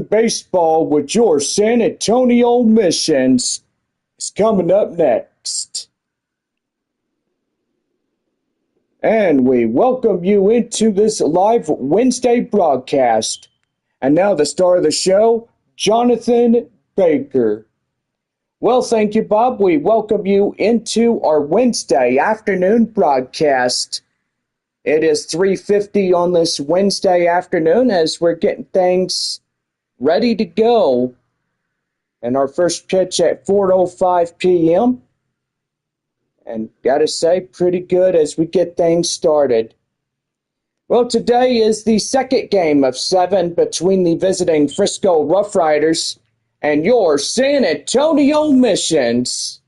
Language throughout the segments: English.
Baseball with your San Antonio Missions is coming up next. And we welcome you into this live Wednesday broadcast. And now the star of the show, Jonathan Baker. Well, thank you, Bob. We welcome you into our Wednesday afternoon broadcast. It is 3:50 on this Wednesday afternoon as we're getting things ready to go. And our first pitch at 4:05 p.m. And gotta say, pretty good as we get things started. Well, today is the second game of 7 between the visiting Frisco RoughRiders and your San Antonio Missions.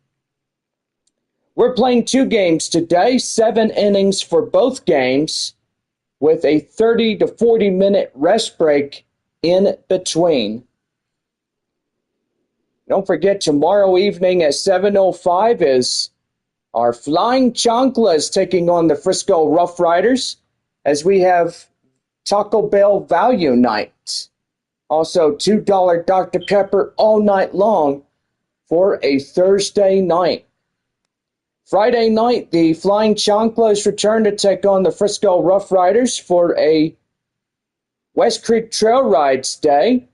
We're playing 2 games today, 7 innings for both games, with a 30 to 40 minute rest break in between. Don't forget, tomorrow evening at 7:05 is our Flying Chanclas taking on the Frisco RoughRiders as we have Taco Bell Value Night. Also, $2 Dr. Pepper all night long for a Thursday night. Friday night, the Flying Chanclas return to take on the Frisco RoughRiders for a West Creek Trail Rides Day.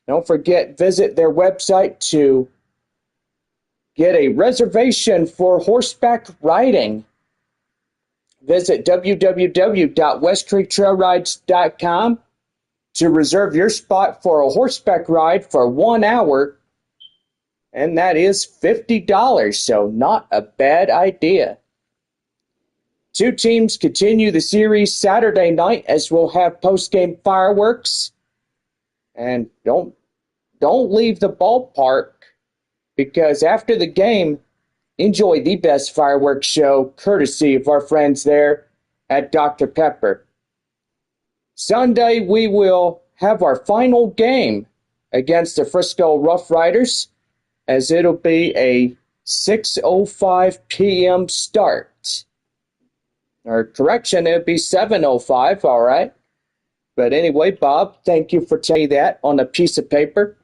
Don't forget, visit their website to get a reservation for horseback riding. Visit www.westcreektrailrides.com to reserve your spot for a horseback ride for 1 hour, and that is $50, so not a bad idea. 2 teams continue the series Saturday night as we'll have post-game fireworks. And don't leave the ballpark, because after the game, enjoy the best fireworks show courtesy of our friends there at Dr. Pepper. Sunday, we will have our final game against the Frisco RoughRiders, as it'll be a 6:05 p.m. start. Or correction, it'll be 7:05, all right? But anyway, Bob, thank you for telling me that on a piece of paper.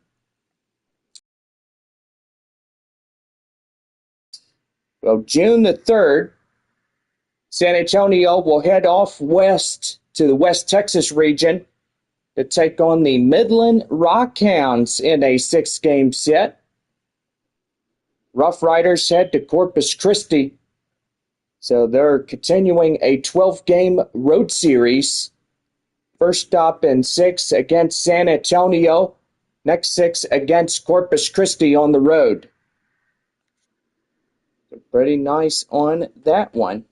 Well, June the 3rd, San Antonio will head off west to the West Texas region to take on the Midland Rockhounds in a 6-game set. RoughRiders head to Corpus Christi, so they're continuing a 12-game road series. First stop in 6 against San Antonio, next 6 against Corpus Christi on the road. So pretty nice on that one.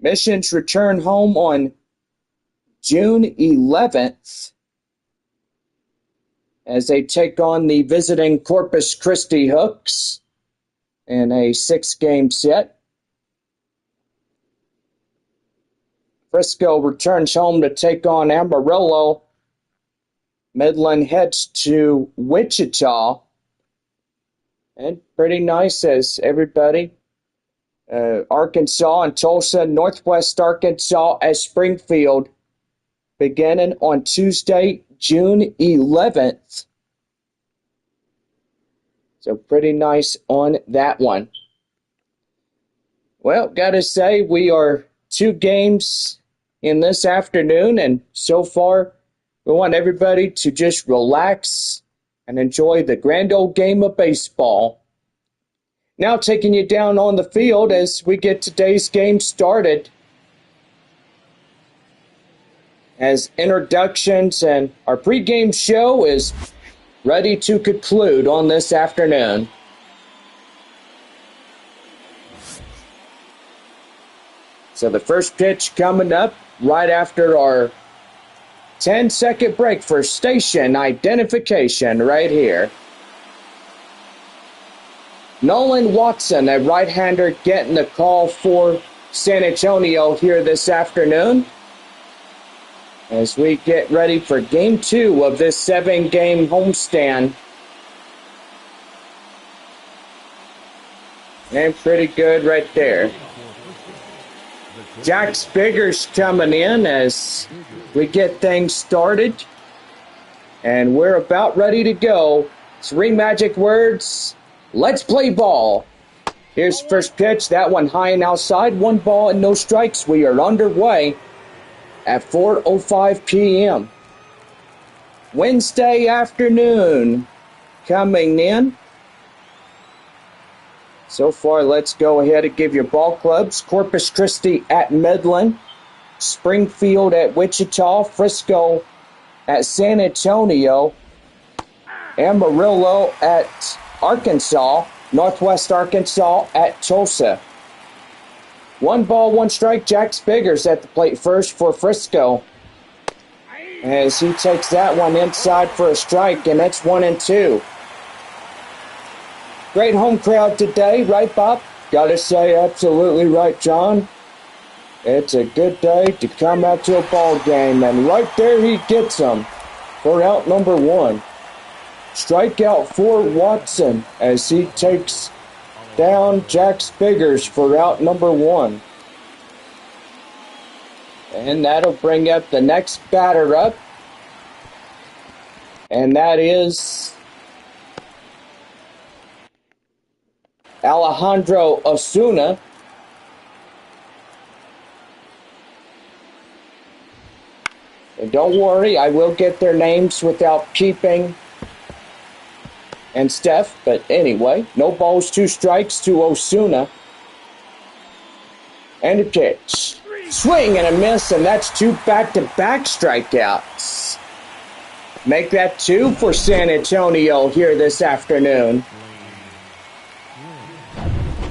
Missions return home on June 11th as they take on the visiting Corpus Christi Hooks in a 6-game set. Frisco returns home to take on Amarillo. Midland heads to Wichita. And pretty nice as everybody. Arkansas and Tulsa, Northwest Arkansas at Springfield, beginning on Tuesday, June 11th. So pretty nice on that one. Well, gotta say, we are 2 games in this afternoon, and so far we want everybody to just relax and enjoy the grand old game of baseball. Now taking you down on the field as we get today's game started. As introductions and our pregame show is ready to conclude on this afternoon. So the first pitch coming up right after our 10-second break for station identification right here. Nolan Watson, a right-hander, getting the call for San Antonio here this afternoon as we get ready for Game 2 of this 7-game homestand. And pretty good right there. Jack Spiggers coming in as we get things started. And we're about ready to go. 3 magic words. Let's play ball. Here's the first pitch. That one high and outside. 1 ball and no strikes. We are underway at 4:05 p.m. Wednesday afternoon coming in. So far, let's go ahead and give your ball clubs. Corpus Christi at Midland. Springfield at Wichita. Frisco at San Antonio. Amarillo at Arkansas. Northwest Arkansas at Tulsa. 1 ball, 1 strike. Jack Spiggers at the plate first for Frisco, as he takes that one inside for a strike, and that's 1-2. Great home crowd today, right, Bob? Gotta say, absolutely right, John. It's a good day to come out to a ball game, and right there he gets them for out number 1. Strikeout for Watson as he takes down Jack Spiggers for out number 1. And that'll bring up the next batter up. And that is Alejandro Osuna. And don't worry, I will get their names without peeping and Steph, but anyway, no balls, 2 strikes to Osuna. And a pitch. Swing and a miss, and that's 2 back-to-back strikeouts. Make that 2 for San Antonio here this afternoon.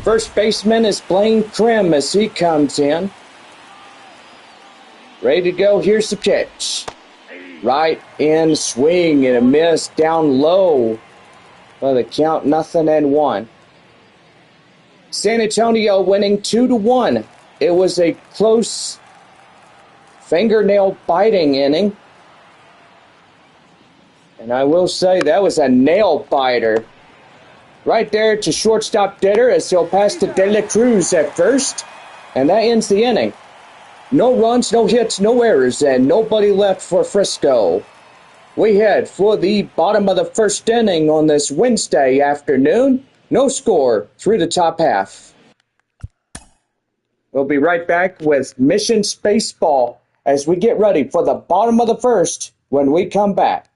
First baseman is Blaine Krim as he comes in. Ready to go, here's the pitch. Right in, swing and a miss, down low. Well, the count 0-1. San Antonio winning 2-1. It was a close fingernail biting inning. And I will say that was a nail biter. Right there to shortstop Ditter as he'll pass to De La Cruz at first. And that ends the inning. No runs, no hits, no errors, and nobody left for Frisco. We head for the bottom of the first inning on this Wednesday afternoon. No score through the top half. We'll be right back with Mission Spaceball as we get ready for the bottom of the first when we come back.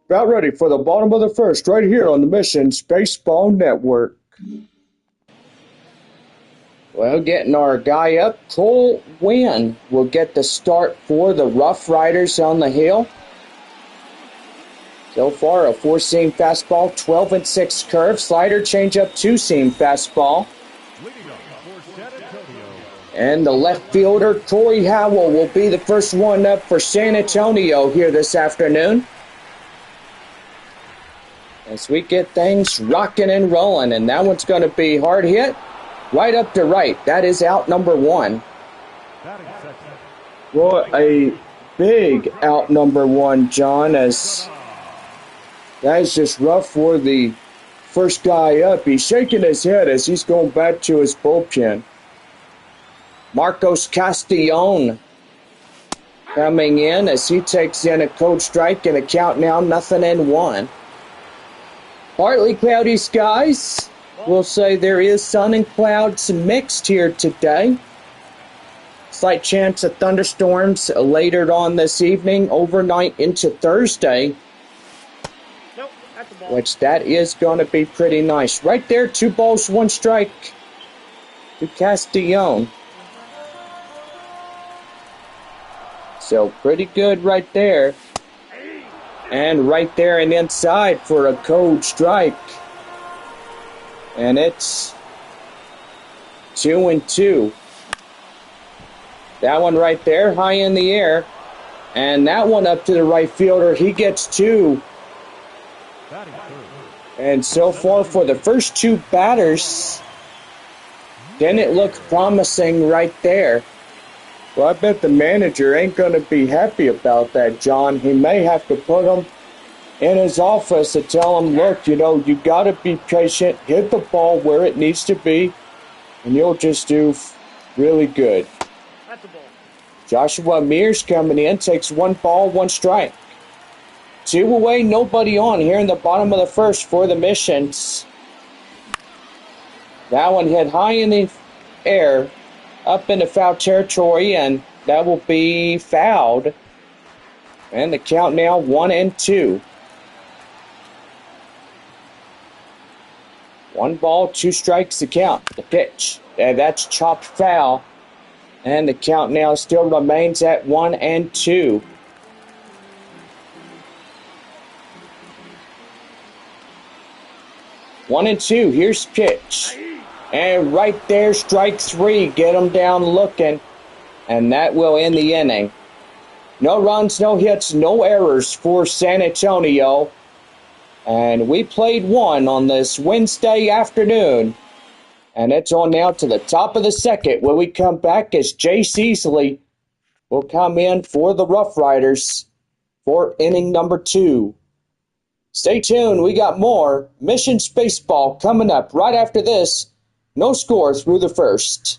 About ready for the bottom of the first right here on the Mission Spaceball Network. Well, getting our guy up, Cole Wynn will get the start for the RoughRiders on the hill. So far, a 4-seam fastball, 12-6 curve, slider, changeup, 2-seam fastball. And the left fielder, Corey Howell, will be the first one up for San Antonio here this afternoon. as we get things rocking and rolling. And that one's going to be hard hit right up to right. That is out number one. Well, a big out number one, John, as that is just rough for the first guy up. He's shaking his head as he's going back to his bullpen. Marcos Castellon coming in as he takes in a cold strike and a count now 0-1. Partly cloudy skies. We'll say there is sun and clouds mixed here today. Slight chance of thunderstorms later on this evening, overnight into Thursday. Which that is going to be pretty nice. Right there, 2 balls, 1 strike to Castellon. So pretty good right there. And right there and inside for a cold strike. And it's 2-2. That one right there, high in the air. And that one up to the right fielder. He gets 2. And so far for the first 2 batters, didn't look promising right there. Well, I bet the manager ain't going to be happy about that, John. He may have to put him in his office to tell him, look, you got to be patient, hit the ball where it needs to be, and you'll just do really good. Joshua Mears coming in, takes 1 ball, 1 strike. 2 away, nobody on here in the bottom of the first for the Missions. That one hit high in the air, up into foul territory, and that will be fouled. And the count now 1-2. 1 ball, 2 strikes to count. The pitch. And that's chopped foul. And the count now still remains at 1-2. 1-2. Here's pitch. And right there, strike 3. Get him down looking. And that will end the inning. No runs, no hits, no errors for San Antonio. And we played 1 on this Wednesday afternoon. And it's on now to the top of the second when we come back as Jay Seasley will come in for the RoughRiders for inning number 2. Stay tuned. We got more Missions Baseball coming up right after this. No score through the first.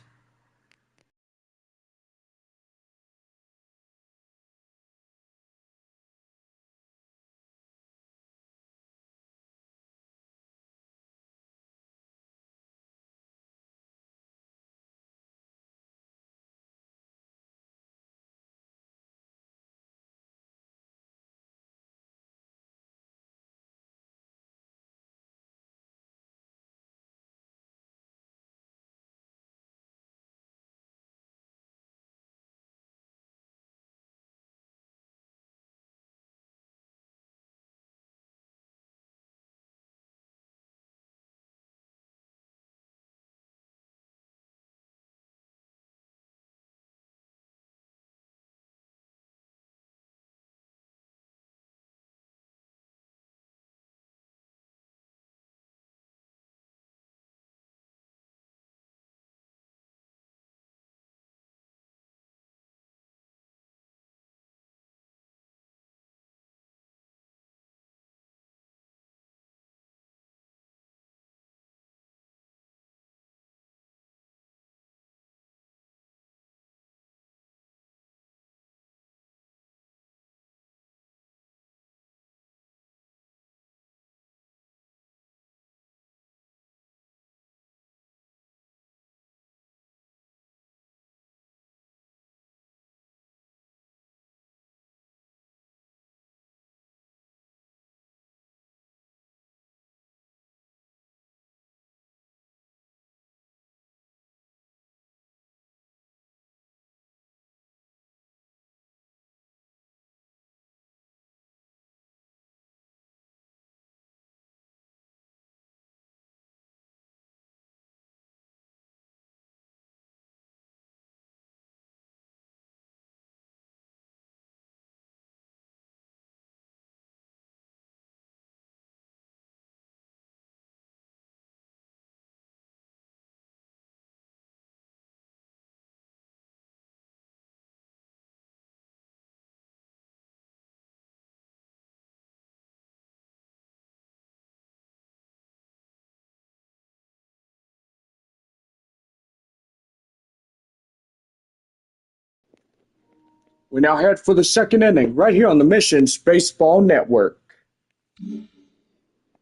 We now head for the second inning right here on the Missions Baseball Network.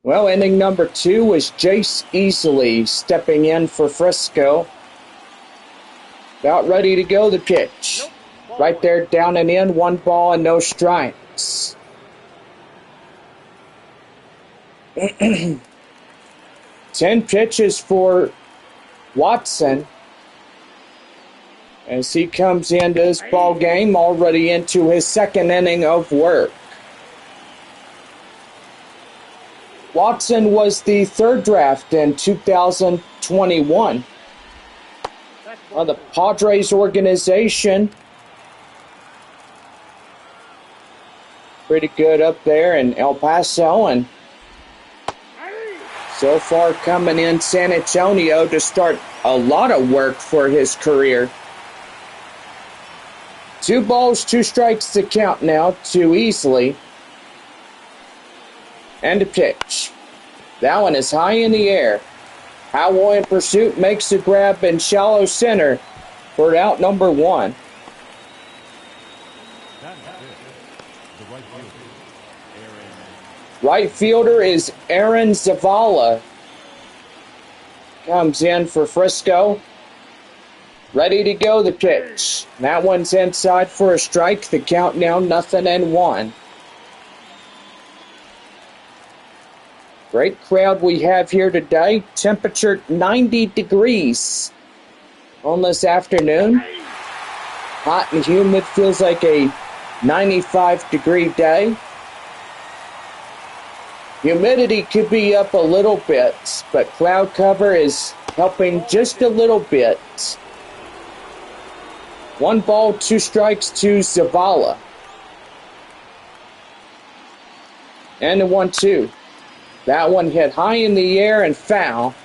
Well, inning number 2 was Jace Easley stepping in for Frisco. About ready to go, the pitch. Right there, down and in, 1 ball and no strikes. 10 pitches for Watson as he comes into this ball game already into his second inning of work. Watson was the 3rd draft in 2021. Well, the Padres organization, pretty good up there in El Paso, and so far coming in San Antonio to start a lot of work for his career. 2 balls, 2 strikes to count now to Easley. And a pitch. That one is high in the air. Howell in pursuit makes a grab in shallow center for out number 1. Right fielder is Aaron Zavala. Comes in for Frisco. Ready to go, the pitch. That one's inside for a strike. The count now 0-1. Great crowd we have here today. Temperature 90 degrees on this afternoon. Hot and humid, feels like a 95-degree day. Humidity could be up a little bit, but cloud cover is helping just a little bit. 1 ball, 2 strikes to Zavala. And a 1-2. That one hit high in the air and foul.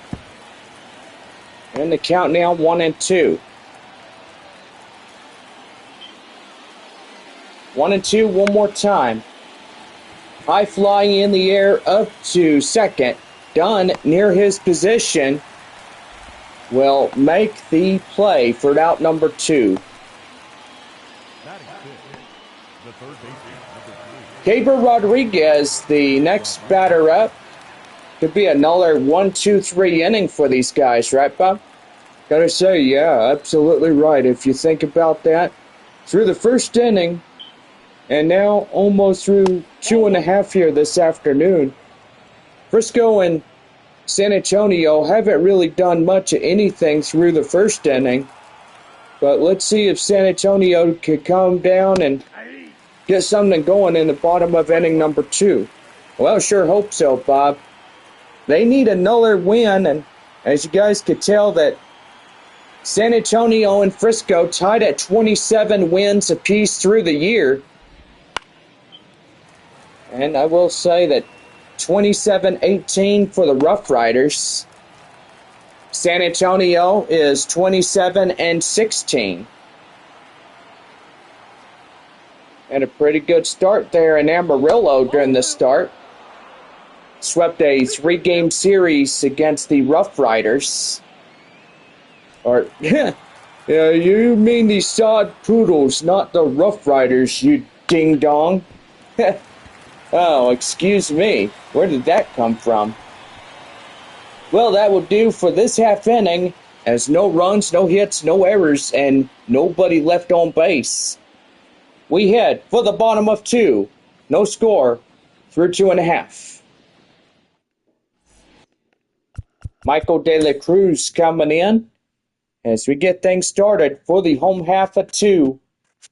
And the count now 1-2. 1-2 one more time. High flying in the air up to second. Dunn near his position will make the play for out number 2. Gabriel Rodriguez, the next batter up. Could be another 1-2-3 inning for these guys, right, Bob? Gotta say, yeah, absolutely right. If you think about that, through the first inning, and now almost through 2.5 here this afternoon, Frisco and San Antonio haven't really done much of anything through the first inning. But let's see if San Antonio can calm down and get something going in the bottom of inning number 2. Well, sure hope so, Bob. They need another win, and as you guys could tell, that San Antonio and Frisco tied at 27 wins apiece through the year. And I will say that 27-18 for the RoughRiders. San Antonio is 27-16. And a pretty good start there in Amarillo during the start. Swept a 3-game series against the RoughRiders. Or, yeah, you mean the Sod Poodles, not the RoughRiders, you ding-dong. Oh, excuse me. Where did that come from? Well, that will do for this half inning, as no runs, no hits, no errors, and nobody left on base. We head for the bottom of 2. No score through 2.5. Michael De La Cruz coming in as we get things started for the home half of 2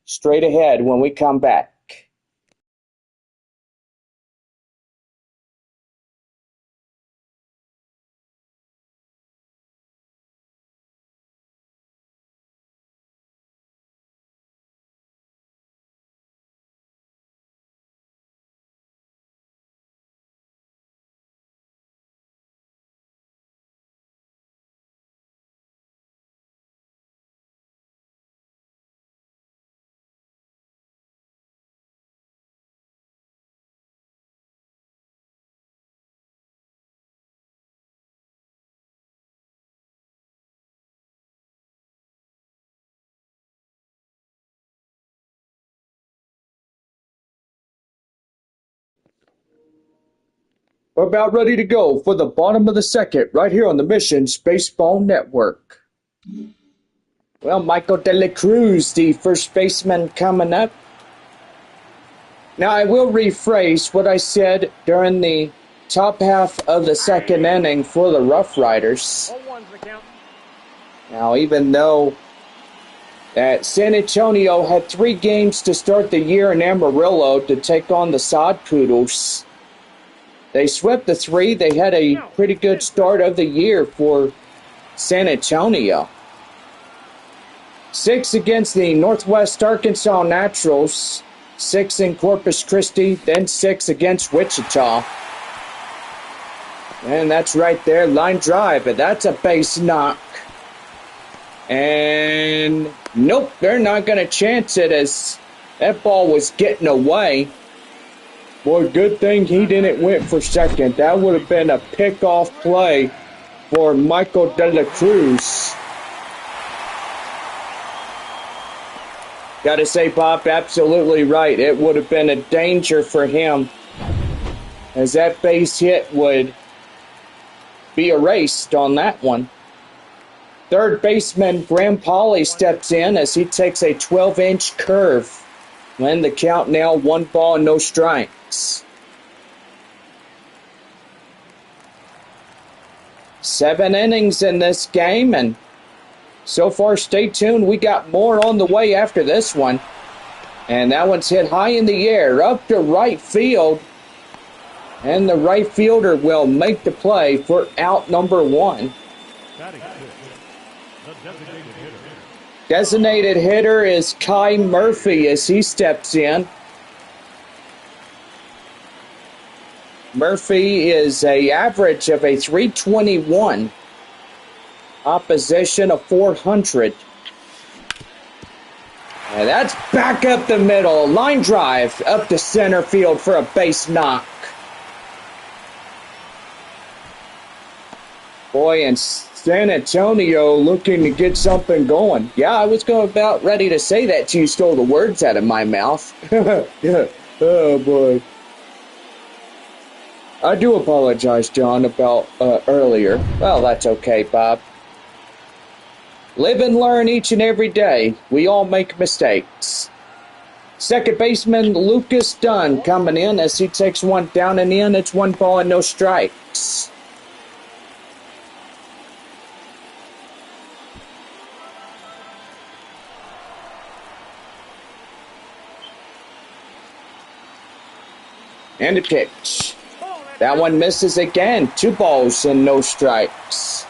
straight ahead when we come back. We're about ready to go for the bottom of the second, right here on the Missions Baseball Network. Well, Michael De La Cruz, the first baseman, coming up. Now, I will rephrase what I said during the top half of the second inning for the RoughRiders. Now, even though that San Antonio had 3 games to start the year in Amarillo to take on the Sod Poodles, they swept the 3. They had a pretty good start of the year for San Antonio. 6 against the Northwest Arkansas Naturals, 6 in Corpus Christi, then 6 against Wichita. And that's right there, line drive, but that's a base knock. And nope, they're not going to chance it as that ball was getting away. Boy, good thing he didn't went for second. That would have been a pickoff play for Michael De La Cruz. Got to say, Bob, absolutely right. It would have been a danger for him, as that base hit would be erased on that one. Third baseman Graham Pauley steps in as he takes a 12-inch curve. When the count now 1 ball and no strikes. 7 innings in this game, and so far, stay tuned. We got more on the way after this one. And that one's hit high in the air, up to right field. And the right fielder will make the play for out number 1. Designated hitter is Kai Murphy as he steps in. Murphy is an average of a 321. Opposition of 400. And that's back up the middle. Line drive up to center field for a base knock. Boy, and San Antonio looking to get something going. Yeah, I was about ready to say that till you stole the words out of my mouth. Yeah. Oh, boy. I do apologize, John, about earlier. Well, that's okay, Bob. Live and learn each and every day. We all make mistakes. Second baseman Lucas Dunn coming in as he takes one down and in. It's 1 ball and no strikes. And a pitch. That one misses again. 2 balls and no strikes.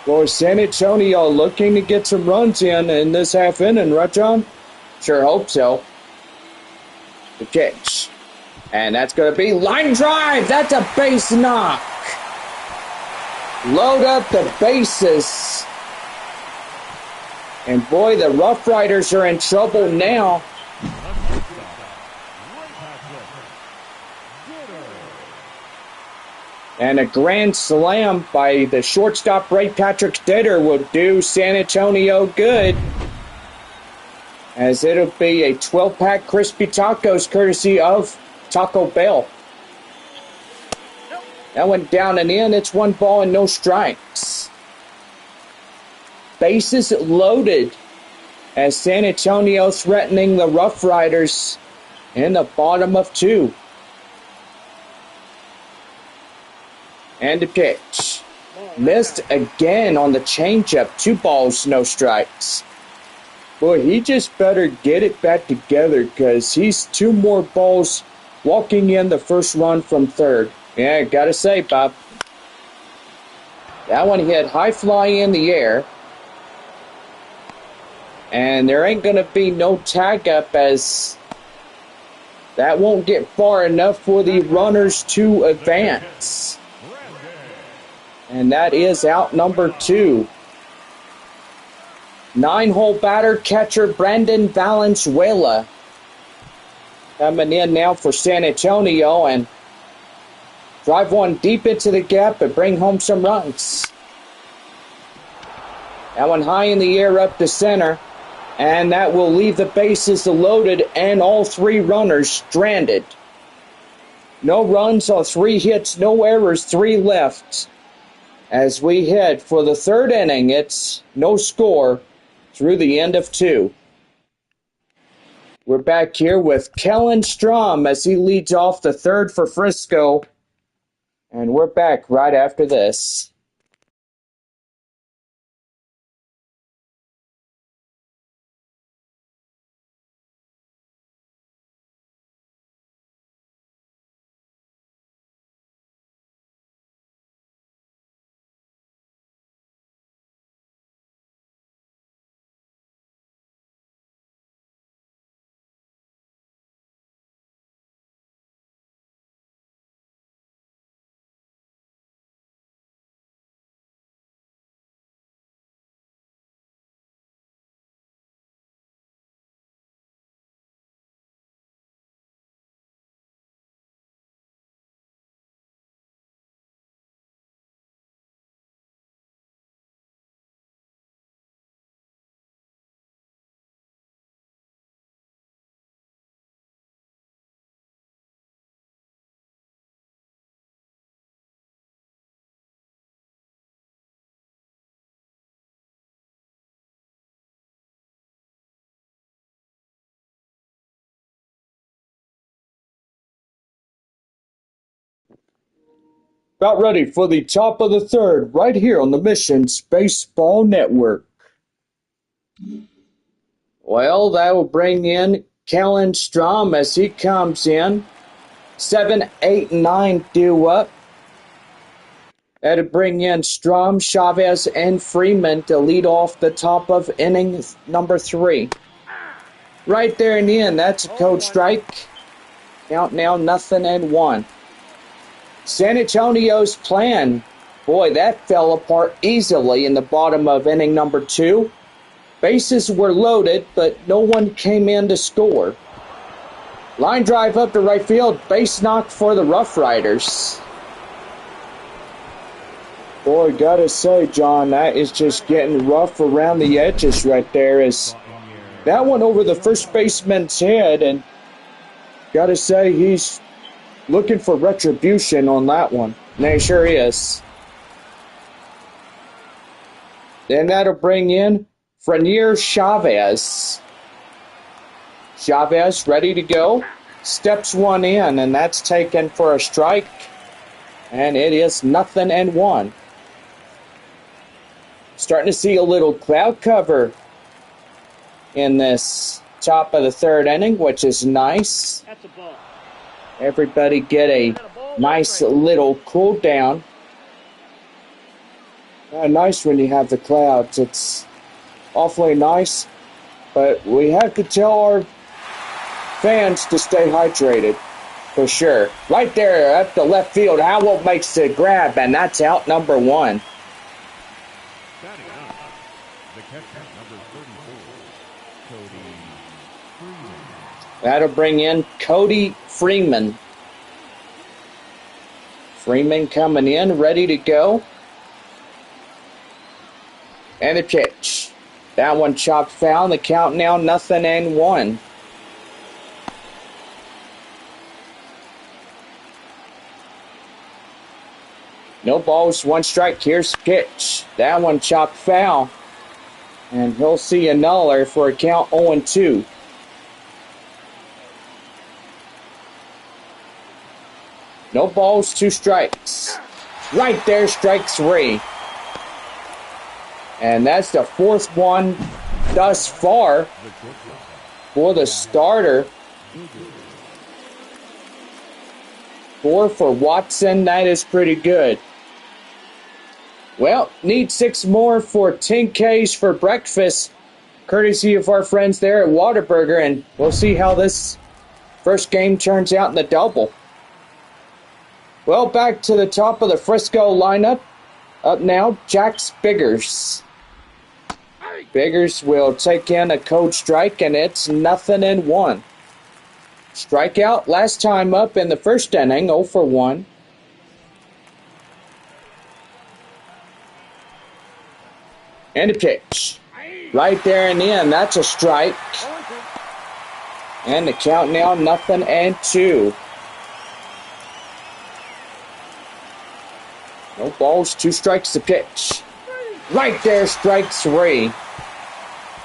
Well, San Antonio looking to get some runs in this half inning, right, John? Sure hope so. The pitch. And that's going to be line drive. That's a base knock. Load up the bases. And boy, the RoughRiders are in trouble now. And a grand slam by the shortstop Ray Patrick Ditter will do San Antonio good. As it'll be a 12-pack crispy tacos courtesy of Taco Bell. That went down and in. It's 1 ball and no strikes. Bases loaded as San Antonio threatening the RoughRiders in the bottom of 2. And a pitch. Missed again on the changeup. 2 balls, no strikes. Boy, he just better get it back together because he's 2 more balls walking in the first run from third. Yeah, gotta say, Bob. That one hit high fly in the air. And there ain't gonna be no tag up as that won't get far enough for the runners to advance. And that is out number 2. 9-hole batter catcher Brandon Valenzuela coming in now for San Antonio and drive one deep into the gap and bring home some runs. That one high in the air up to center, and that will leave the bases loaded and all 3 runners stranded. No runs on 3 hits, no errors, 3 left. As we head for the 3rd inning, it's no score through the end of 2. We're back here with Kellen Strom as he leads off the 3rd for Frisco. And we're back right after this. About ready for the top of the 3rd right here on the Missions Baseball Network. Well, that will bring in Kellen Strom as he comes in. 7, 8, 9 due up. That'll bring in Strom, Chavez, and Freeman to lead off the top of inning number 3. Right there in the end, that's a code strike. Count now 0-1. San Antonio's plan, boy, that fell apart easily in the bottom of inning number 2. Bases were loaded, but no one came in to score. Line drive up to right field, base knock for the RoughRiders. Boy, gotta say, John, that is just getting rough around the edges right there. As that one over the first baseman's head, and gotta say, he's looking for retribution on that one. And he sure is. Then that'll bring in Frenier Chavez. Chavez ready to go. Steps one in, and that's taken for a strike. And it is 0-1. Starting to see a little cloud cover in this top of the 3rd inning, which is nice. That's a ball. Everybody get a nice little cool down. Nice when you have the clouds. It's awfully nice. But we have to tell our fans to stay hydrated, for sure. Right there up the left field, Howell makes the grab, and that's out number 1. That'll bring in Cody Freeman. Freeman coming in, ready to go. And the pitch. That one chopped foul. The count now 0-1. No balls, 1 strike. Here's the pitch. That one chopped foul. And he'll see a nuller for a count 0-2. No balls, 2 strikes. Right there, strike 3. And that's the 4th one thus far for the starter. 4 for Watson. That is pretty good. Well, need 6 more for 10 Ks for breakfast, courtesy of our friends there at Whataburger, and we'll see how this first game turns out in the double. Well, back to the top of the Frisco lineup. Up now, Jax Biggers. Biggers will take in a code strike, and it's 0-1. Strikeout last time up in the first inning, 0 for 1. And a pitch. Right there in the end, that's a strike. And the count now 0-2. No balls, 2 strikes to pitch. Right there, strike 3.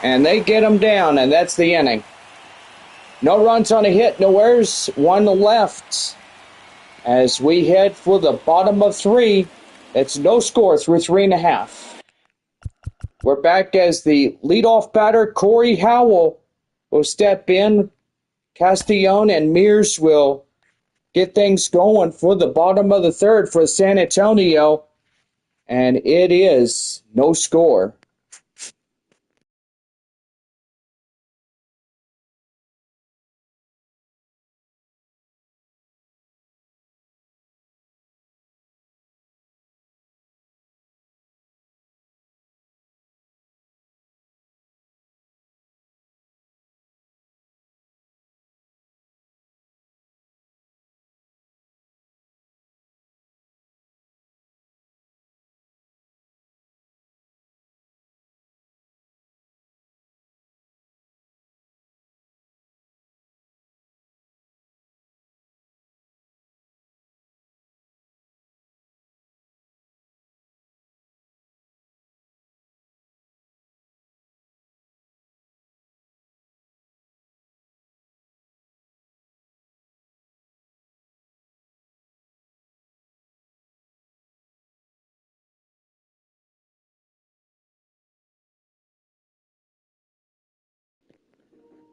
And they get him down, and that's the inning. No runs on a hit, no errors, 1 left. As we head for the bottom of 3, it's no score through 3.5. We're back as the leadoff batter, Corey Howell, will step in. Castillon and Mears will get things going for the bottom of the 3rd for San Antonio. And it is no score.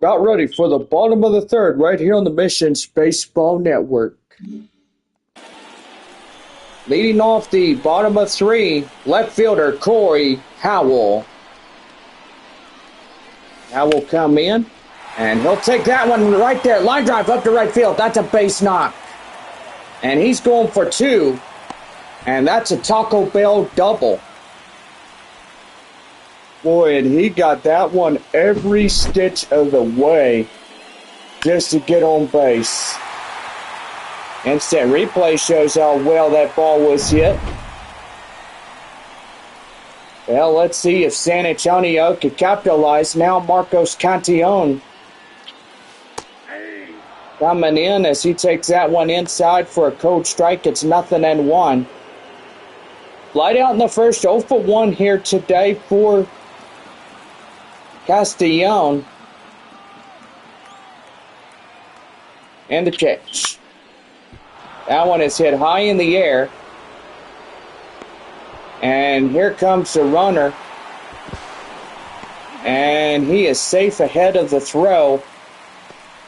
About ready for the bottom of the 3rd right here on the Missions Baseball Network. Leading off the bottom of 3, left fielder Corey Howell. Howell will come in, and he'll take that one right there. Line drive up to right field. That's a base knock. And he's going for 2, and that's a Taco Bell double. Boy, and he got that one every stitch of the way just to get on base. Instant replay shows how well that ball was hit. Well, let's see if San Antonio could capitalize. Now Marcos Cantillon coming in as he takes that one inside for a cold strike. It's 0-1. Light out in the first, 0 for 1 here today for Castillon. And the pitch. That one is hit high in the air. And here comes the runner. And he is safe ahead of the throw.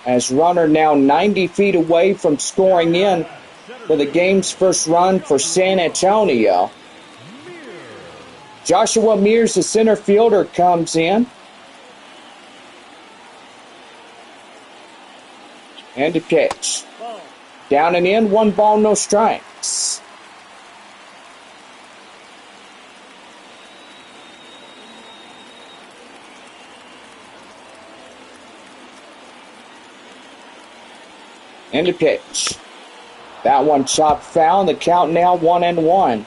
As runner now 90 feet away from scoring in for the game's first run for San Antonio. Joshua Mears, the center fielder, comes in. And a pitch. Down and in, 1 ball, no strikes. And a pitch. That one chopped foul. The count now 1-1.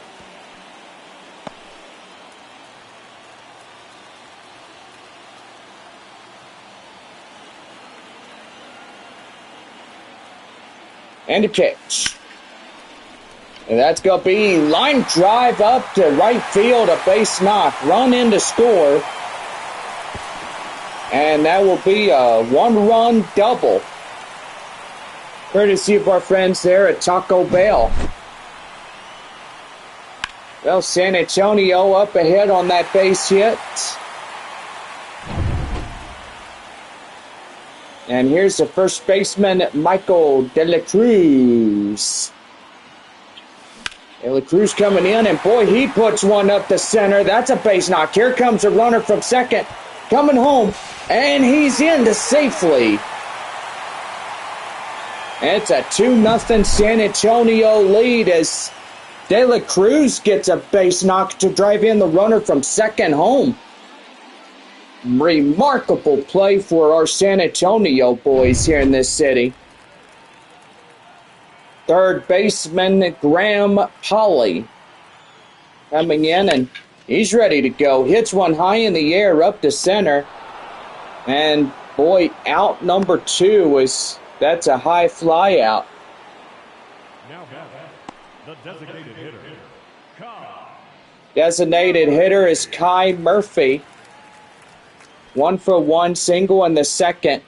And a pitch. And that's going to be line drive up to right field, a base knock, run in to score. And that will be a 1-run double, courtesy of our friends there at Taco Bell. Well, San Antonio up ahead on that base hit. And here's the first baseman, Michael De La Cruz. De La Cruz coming in, and boy, he puts one up the center. That's a base knock. Here comes a runner from second, coming home, and he's in to safely. And it's a 2-0 San Antonio lead as De La Cruz gets a base knock to drive in the runner from second home. Remarkable play for our San Antonio boys here in this city. Third baseman Graham Polly coming in, and he's ready to go. Hits one high in the air up to center. And boy, out number 2 that's a high fly out. Now the designated hitter, Designated hitter is Kai Murphy. 1-for-1 single in the second.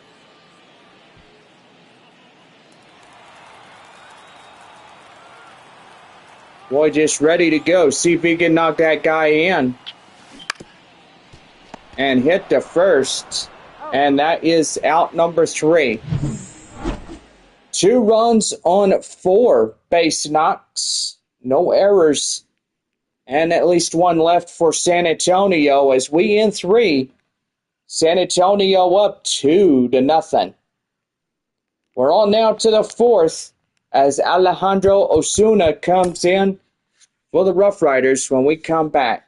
Boy, just ready to go. See if he can knock that guy in. And hit the first. And that is out number 3. 2 runs on 4 base knocks. No errors. And at least 1 left for San Antonio as we in 3. San Antonio up 2-0. We're on now to the 4th as Alejandro Osuna comes in for the RoughRiders when we come back.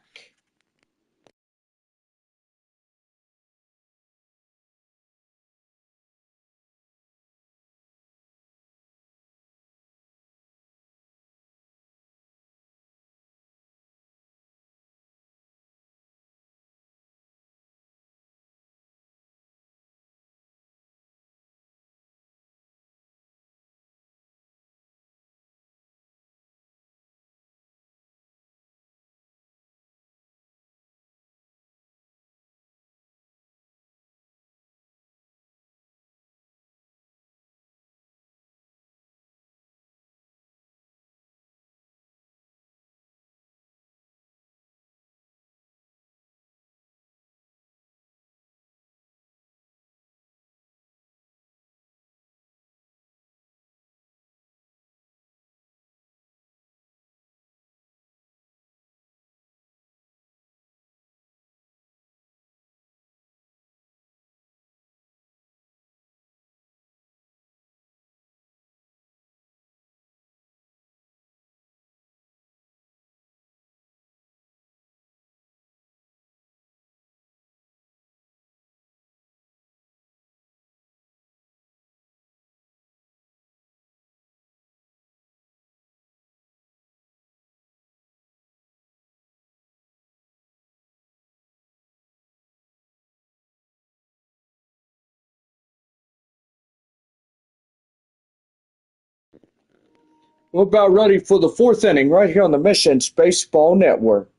We're about ready for the 4th inning right here on the Missions Baseball Network.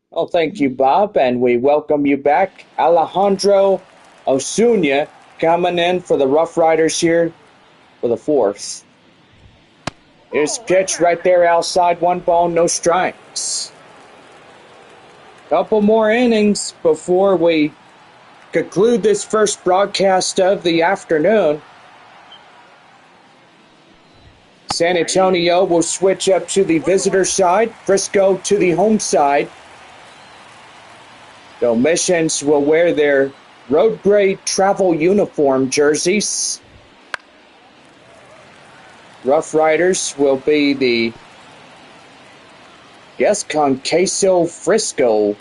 Well, thank you, Bob, and we welcome you back. Alejandro Osuna coming in for the RoughRiders here for the 4th. Here's pitch right there outside, 1 ball, no strikes. Couple more innings before we conclude this first broadcast of the afternoon. San Antonio will switch up to the visitor side, Frisco to the home side. The Missions will wear their road gray travel uniform jerseys. RoughRiders will be the, Conqueso Frisco.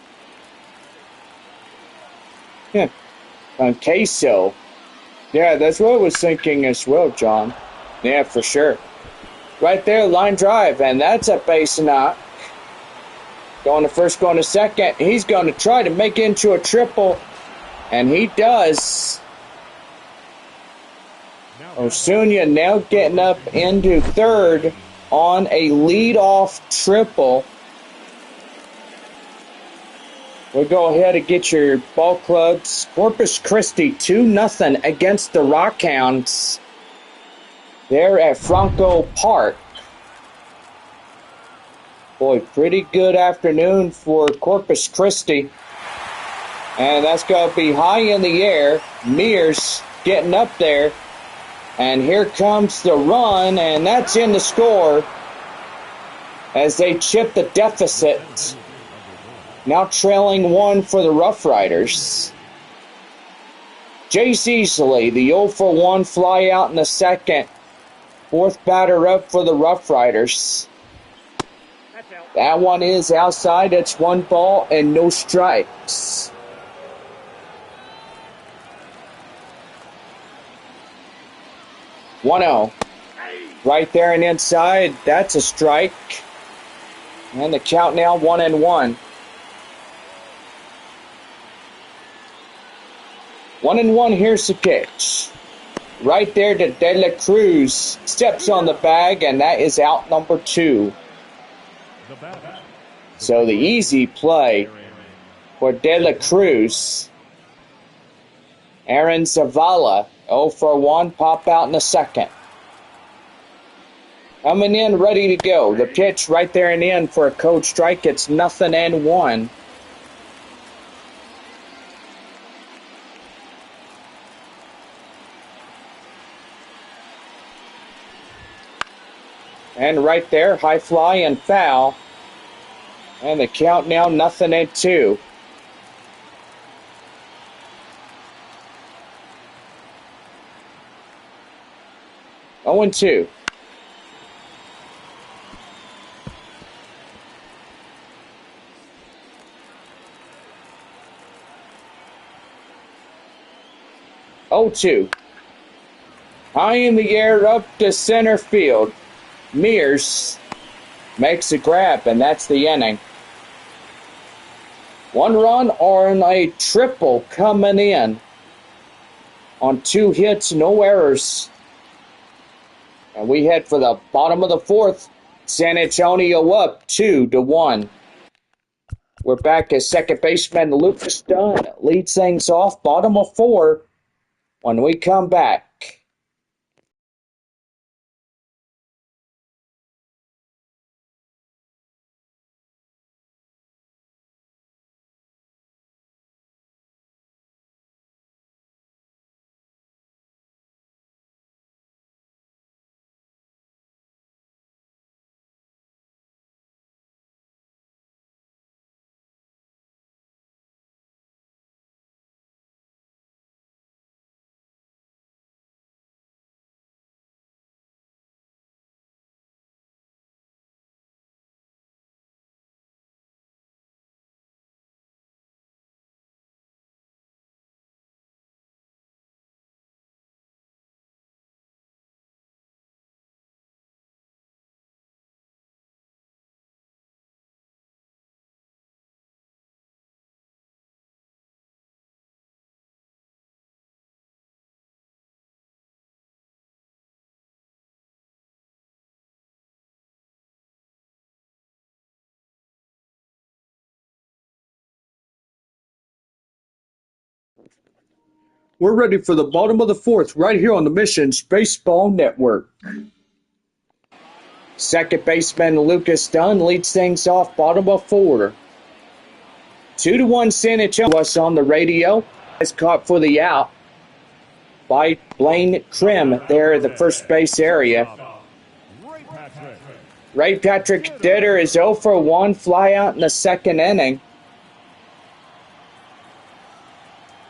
Yeah, Conqueso. Yeah, that's what I was thinking as well, John. Yeah, for sure. Right there, line drive, and that's a base knock. Going to first, going to second. He's going to try to make it into a triple, and he does. Osuna now getting up into third on a lead-off triple. We'll go ahead and get your ball clubs. Corpus Christi 2-0 against the Rockhounds. They're at Franco Park. Boy, pretty good afternoon for Corpus Christi. And that's going to be high in the air. Mears getting up there. And here comes the run, and that's in the score as they chip the deficit. Now trailing 1 for the RoughRiders. Jace Easley, the 0-for-1 fly out in the second. 4th batter up for the RoughRiders. That one is outside. It's 1 ball and no strikes. One-0. Right there and inside. That's a strike. And the count now 1-1. 1-1. Here's the pitch. Right there to De La Cruz. Steps on the bag, and that is out number 2. So the easy play for De La Cruz. Aaron Zavala, 0 for 1, pop out in the second. Coming in, ready to go. The pitch right there and in for a code strike. It's 0-1. And right there, high fly and foul. And the count now 0-2. Oh and 2. Oh, 2. High in the air up to center field. Mears makes a grab, and that's the inning. 1 run on a triple coming in. On 2 hits, no errors. And we head for the bottom of the 4th. San Antonio up 2-1. We're back as second baseman Lucas Dunn leads things off, bottom of 4 when we come back. We're ready for the bottom of the 4th right here on the Missions Baseball Network. Second baseman Lucas Dunn leads things off, bottom of 4. 2-1 San Antonio. Was on the radio. Is caught for the out by Blaine Krim there at the first base area. Ray Patrick Ditter is 0 for 1, fly out in the second inning.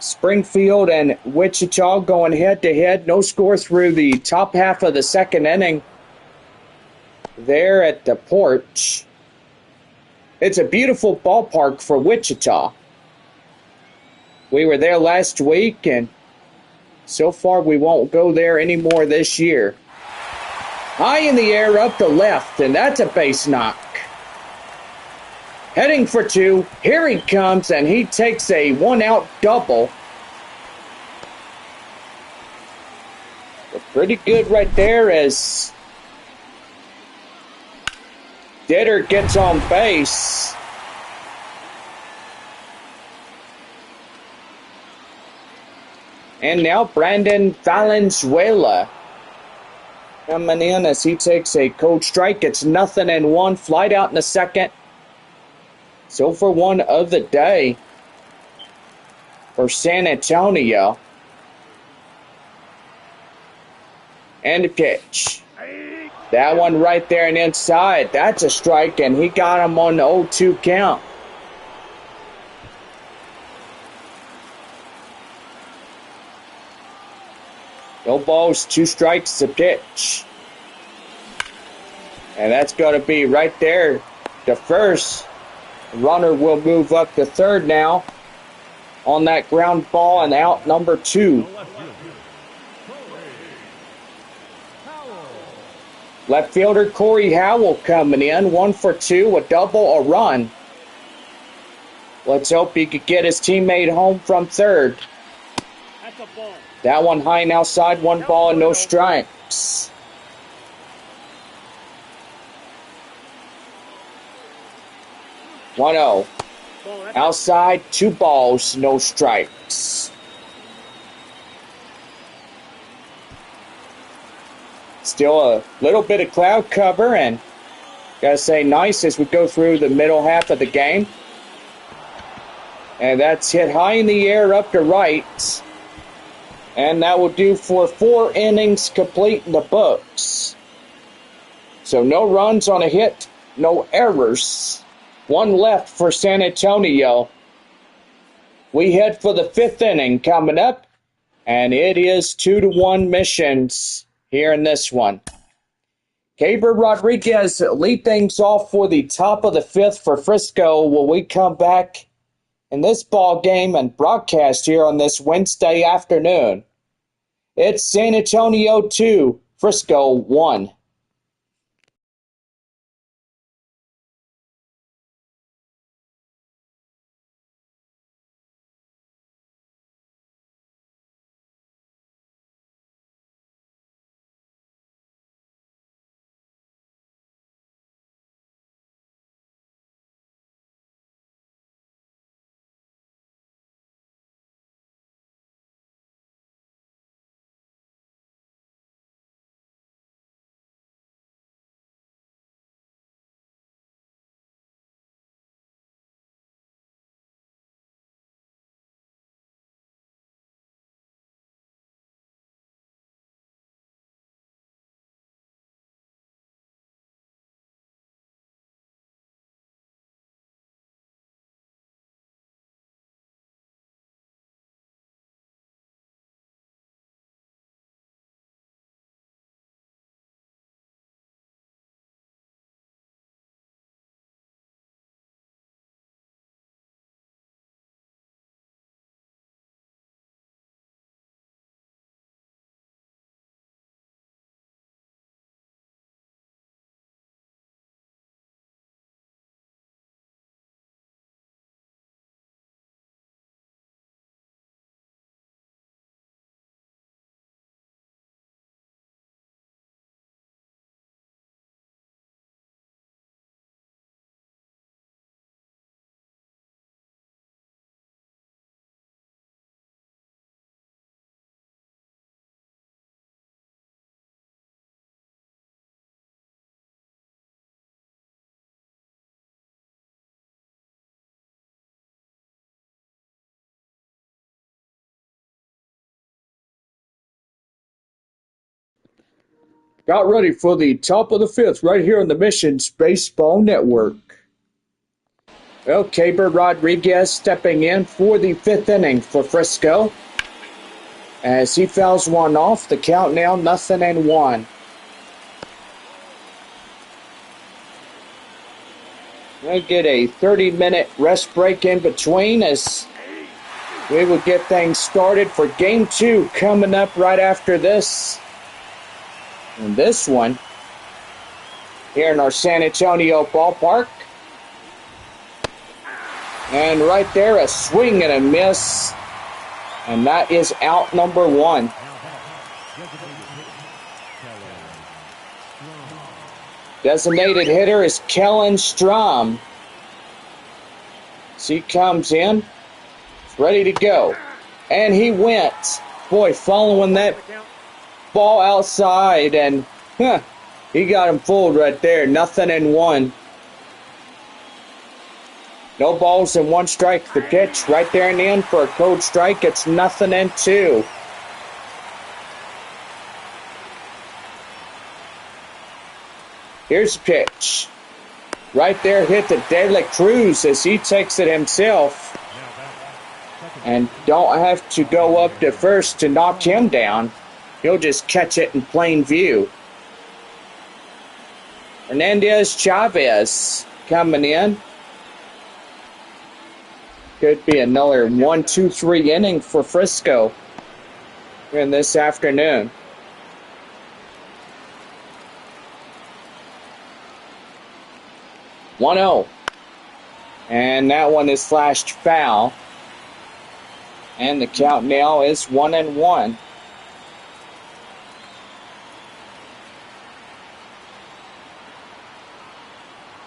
Springfield and Wichita going head-to-head. No score through the top half of the second inning there at the porch. It's a beautiful ballpark for Wichita. We were there last week, and so far we won't go there anymore this year. High in the air up to left, and that's a base knock. Heading for 2. Here he comes, and he takes a 1-out double. But pretty good right there as Ditter gets on base. And now Brandon Valenzuela coming in as he takes a cold strike. It's 0-1. Flight out in the second. So for 1 of the day for San Antonio. And a pitch. That one right there and inside. That's a strike, and he got him on the 0-2 count. No balls, 2 strikes, a pitch. And that's going to be right there to first. The runner will move up to third now on that ground ball and out number 2. Left fielder Corey Howell coming in, 1 for 2, a double, a run. Let's hope he could get his teammate home from third. That one high and outside, 1 ball and no strikes. 1-0. Outside, 2 balls, no strikes. Still a little bit of cloud cover, and gotta say nice as we go through the middle half of the game. And that's hit high in the air up to right. And that will do for 4 innings complete in the books. So no runs on a hit, no errors. 1 left for San Antonio. We head for the 5th inning coming up, and it is 2-1 Missions here in this one. Gabriel Rodriguez lead things off for the top of the 5th for Frisco. Will we come back in this ball game and broadcast here on this Wednesday afternoon? It's San Antonio 2, Frisco 1. Got ready for the top of the 5th right here on the Missions Baseball Network. Well, Gabriel Rodriguez stepping in for the 5th inning for Frisco. As he fouls one off, the count now 0-1. We'll get a 30-minute rest break in between as we will get things started for Game 2 coming up right after this. And this one, here in our San Antonio ballpark. And right there, a swing and a miss. And that is out number 1. Designated hitter is Kellen Strom. As he comes in, ready to go. And he went. Boy, following that ball outside, and he got him fooled right there. 0-1. No balls and 1 strike. The pitch right there in the end for a cold strike. It's 0-2. Here's the pitch. Right there, hit to De La Cruz as he takes it himself. And don't have to go up to first to knock him down. He'll just catch it in plain view. Hernandez Chavez coming in. Could be another 1-2-3 inning for Frisco in this afternoon. "1-0." And that one is flashed foul. And the count now is 1-1.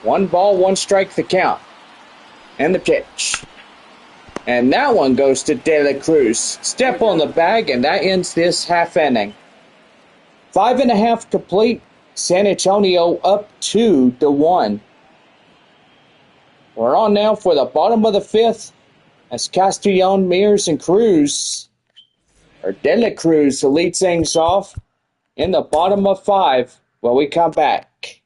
One ball, 1 strike the count. And the pitch. And that one goes to De La Cruz. Step on the bag, and that ends this half inning. 5.5 complete. San Antonio up 2-1. We're on now for the bottom of the fifth as Castellon, Mears, and Cruz, or De La Cruz, leads things off in the bottom of 5 when we come back.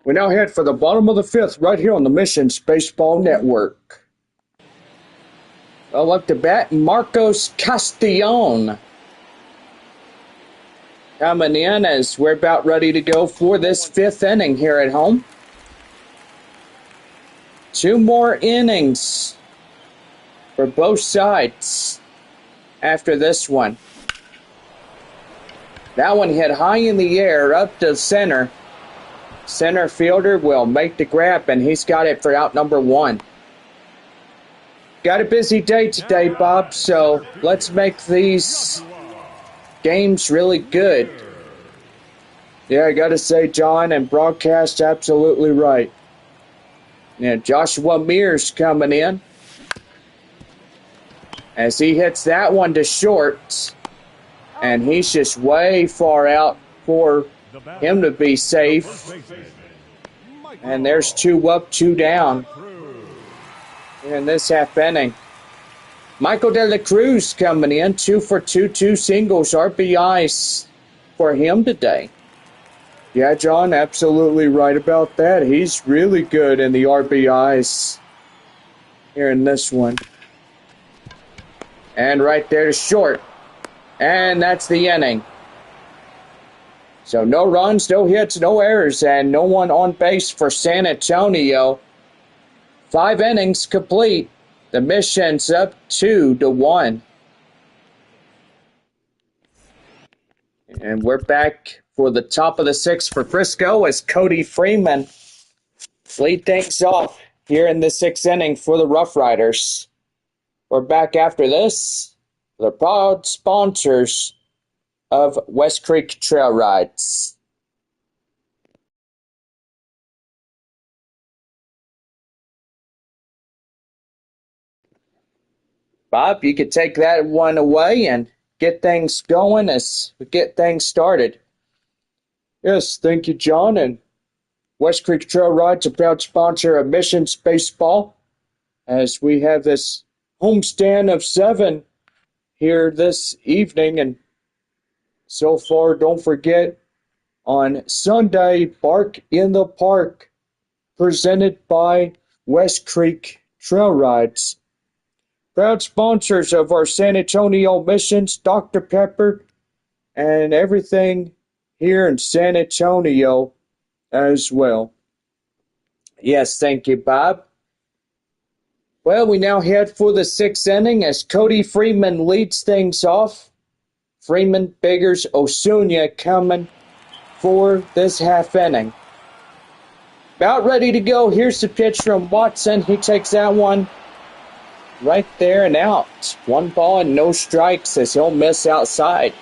We now head for the bottom of the fifth right here on the Missions Baseball Network. Well, up to bat, Marcos Castellon coming in as we're about ready to go for this fifth inning here at home. 2 more innings for both sides after this one. That one hit high in the air up to center. Center fielder will make the grab, and he's got it for out number 1. Got a busy day today, Bob, so let's make these games really good. Yeah, I got to say, John, and broadcast absolutely right. Yeah, Joshua Mears coming in as he hits that one to short, and he's just way far out for him to be safe. And there's 2 up, 2 down in this half inning. Michael De La Cruz coming in, 2 for 2 singles, RBIs for him today. Yeah, John, absolutely right about that. He's really good in the RBIs here in this one. And right there to short. And that's the inning. So no runs, no hits, no errors, and no one on base for San Antonio. 5 innings complete. The Mission's up 2-1. And we're back for the top of the 6th for Frisco as Cody Freeman lead things off here in the 6th inning for the RoughRiders. We're back after this. The proud sponsors of West Creek Trail Rides. Bob, you could take that one away and get things going as we get things started. Yes, thank you, John. And West Creek Trail Rides, a proud sponsor of Missions Baseball, as we have this homestand of 7 here this evening. And so far, don't forget, on Sunday, Bark in the Park, presented by West Creek Trail Rides. Proud sponsors of our San Antonio Missions, Dr. Pepper, and everything here in San Antonio as well. Yes, thank you, Bob. Well, we now head for the 6th inning as Cody Freeman leads things off. Freeman, Biggers, Osuna coming for this half inning. About ready to go. Here's the pitch from Watson. He takes that one right there and out. 1 ball and no strikes as he'll miss outside.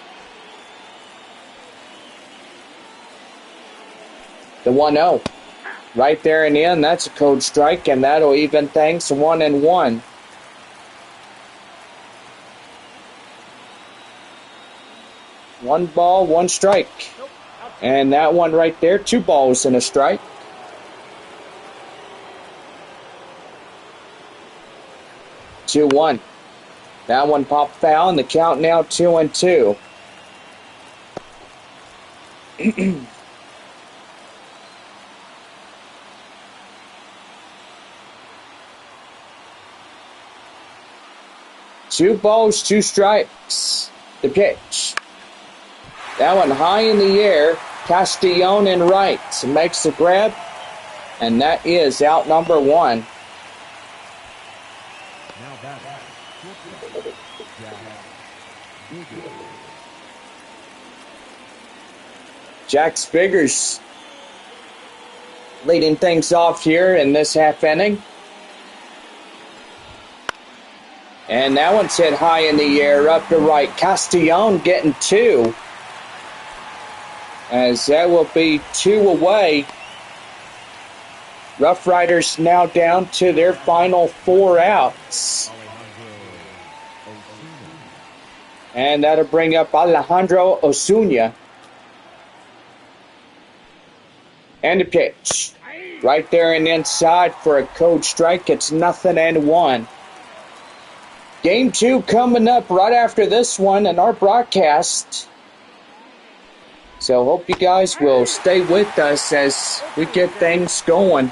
The 1-0. Right there and in. That's a code strike, and that'll even things 1-1. 1 ball, 1 strike. And that one right there, 2 balls and a strike. 2-1. That one popped foul, and the count now 2-2. Two balls, 2 strikes. The pitch. That one high in the air. Castellon in right makes the grab, and that is out number 1. Jack Spiggers leading things off here in this half inning. And that one's hit high in the air up to right. Castellon getting 2. As that will be 2 away. RoughRiders now down to their final 4 outs. And that'll bring up Alejandro Osuna. And the pitch. Right there and inside for a code strike. It's 0-1. Game 2 coming up right after this one in our broadcast. So hope you guys will stay with us as we get things going.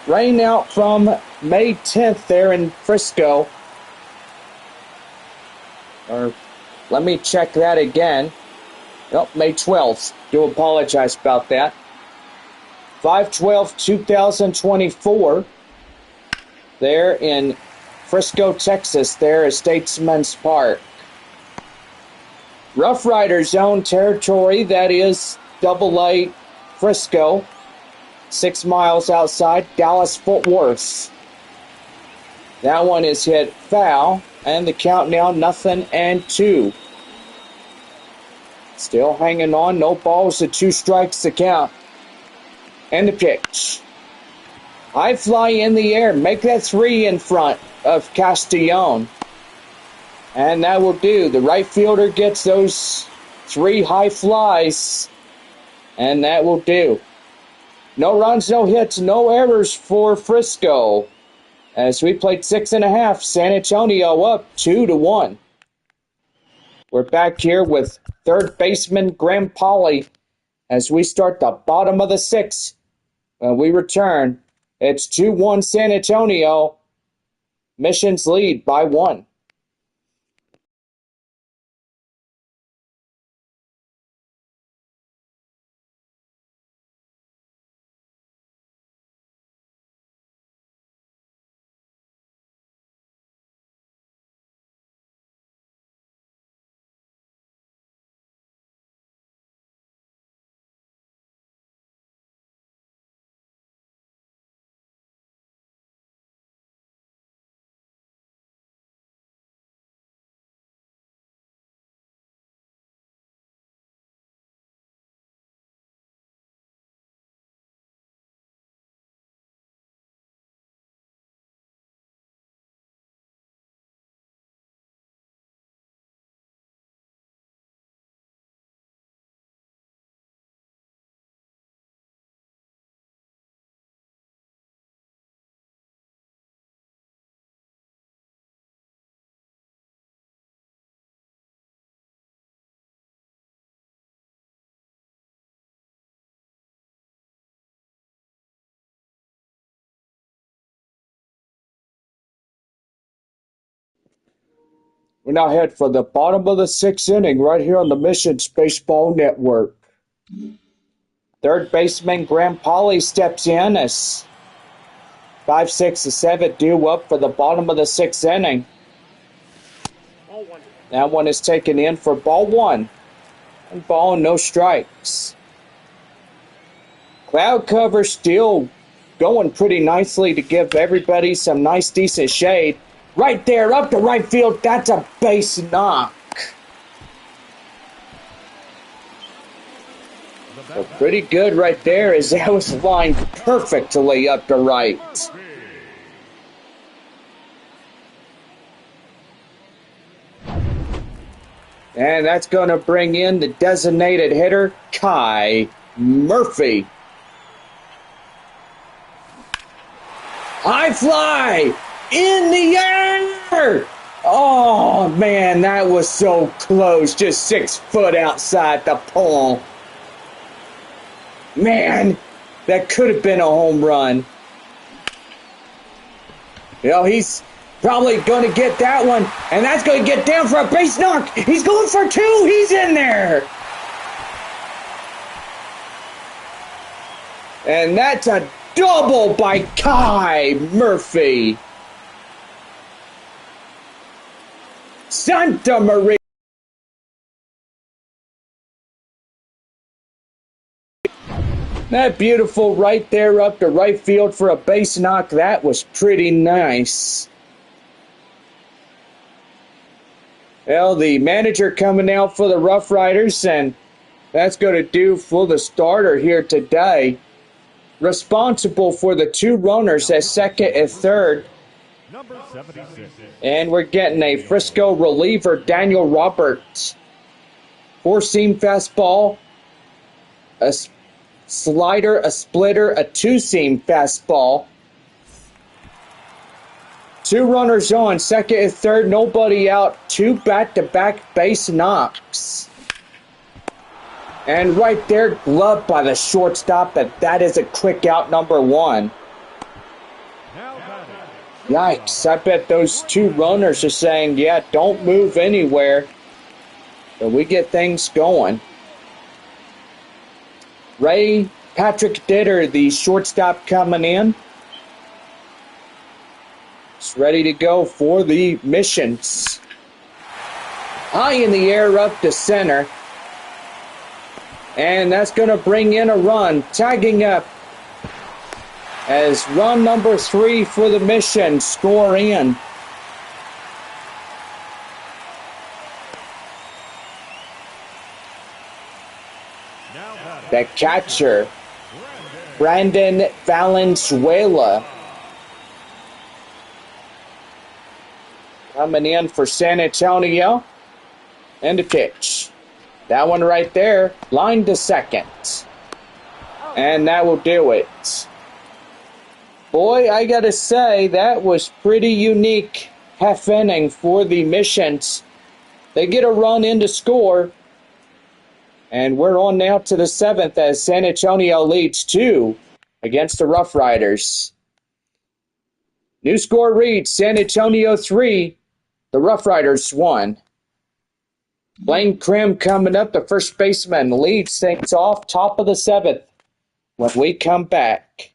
Rain out from May 10th there in Frisco. Or let me check that again. Nope, May 12th. Do apologize about that. 5/12/2024. There in Frisco, Texas, there at Statesman's Park. RoughRiders own territory, that is AA Frisco, 6 miles outside Dallas-Fort Worth. That one is hit foul, and the count now 0-2. Still hanging on, no balls and 2 strikes to count. And the pitch. High fly in the air, make that 3 in front of Castellon. And that will do. The right fielder gets those 3 high flies. And that will do. No runs, no hits, no errors for Frisco. As we played 6.5, San Antonio up 2-1. We're back here with third baseman Graham Polly as we start the bottom of the 6th. When we return, it's 2-1 San Antonio. Missions lead by 1. We now head for the bottom of the 6th inning right here on the Missions Baseball Network. Third baseman Graham Polly steps in as 5, 6, and 7 due up for the bottom of the 6th inning. That one is taken in for ball 1. And ball, no strikes. Cloud cover still going pretty nicely to give everybody some nice decent shade. Right there, up to right field, that's a base knock. So pretty good right there as that was lined perfectly up to right. And that's going to bring in the designated hitter, Kai Murphy. High fly in the air. Oh, man, that was so close. Just 6 foot outside the pole. Man, that could have been a home run. You know, he's probably going to get that one, and that's going to get down for a base knock. He's going for 2. He's in there. And that's a double by Kai Murphy. Santa Maria. That beautiful right there up to right field for a base knock. That was pretty nice. Well, the manager coming out for the RoughRiders, and that's going to do for the starter here today. Responsible for the 2 runners at second and third. Number 76. And we're getting a Frisco reliever, Daniel Roberts. 4-seam fastball, a slider, a splitter, a 2-seam fastball. 2 runners on, second and third, nobody out. 2 back-to-back base knocks. And right there, gloved by the shortstop, but that is a quick out, number 1. Yikes, I bet those 2 runners are saying, yeah, don't move anywhere. So we get things going. Ray Patrick Ditter, the shortstop, coming in. It's ready to go for the missions. High in the air up to center. And that's going to bring in a run. Tagging up as run number 3 for the mission. Score in. The catcher, Brandon Valenzuela, coming in for San Antonio. And a pitch. That one right there, line to second. And that will do it. Boy, I gotta say, that was pretty unique half inning for the Missions. They get a run in to score. And we're on now to the 7th as San Antonio leads 2 against the RoughRiders. New score reads San Antonio 3, the RoughRiders 1. Blaine Krim coming up, the first baseman, leads things off, top of the 7th when we come back.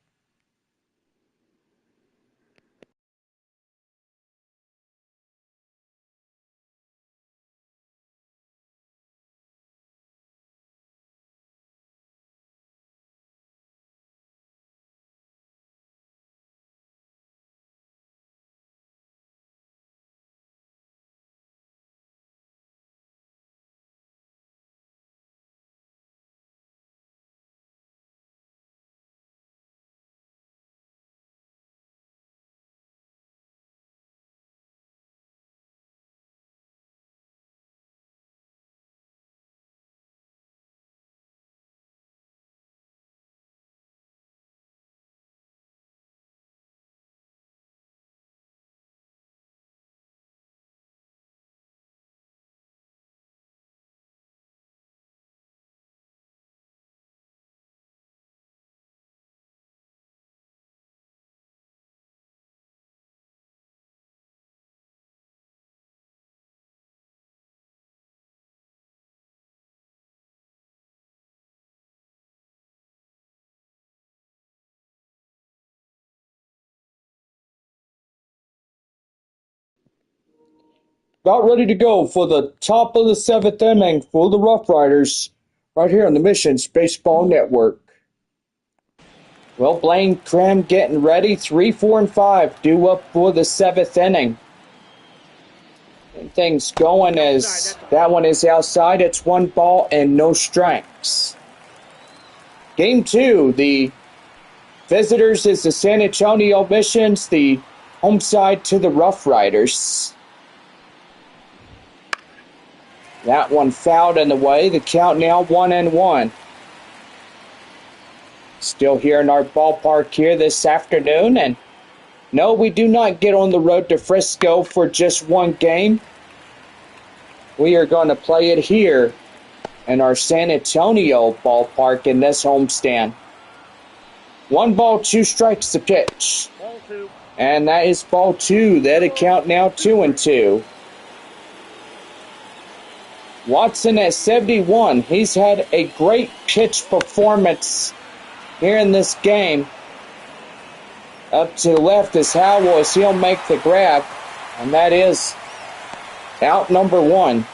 About ready to go for the top of the 7th inning for the RoughRiders right here on the Missions Baseball Network. Well, Blaine Krim getting ready. 3, 4, and 5 due up for the 7th inning. And things going as that one is outside. It's 1 ball and no strikes. Game 2, the visitors is the San Antonio Missions, the home side to the RoughRiders. That one fouled in the way. The count now 1-1. Still here in our ballpark here this afternoon. And no, we do not get on the road to Frisco for just one game. We are going to play it here in our San Antonio ballpark in this homestand. 1 ball, 2 strikes to pitch. Ball 2. And that is ball 2. That'll count now 2-2. Watson at 71. He's had a great pitch performance here in this game. Up to the left is Howell as he'll make the grab. And that is out number 1.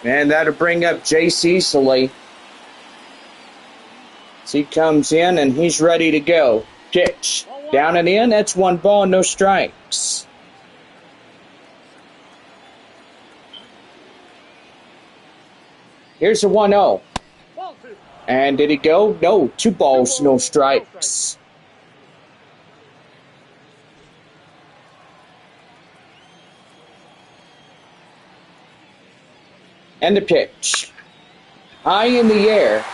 And that'll bring up Jace Easley. As he comes in and he's ready to go. Pitch. Down and in. That's 1 ball, no strikes. Here's a 1-0. And did he go? No. 2 balls, no strikes. And the pitch. High in the air.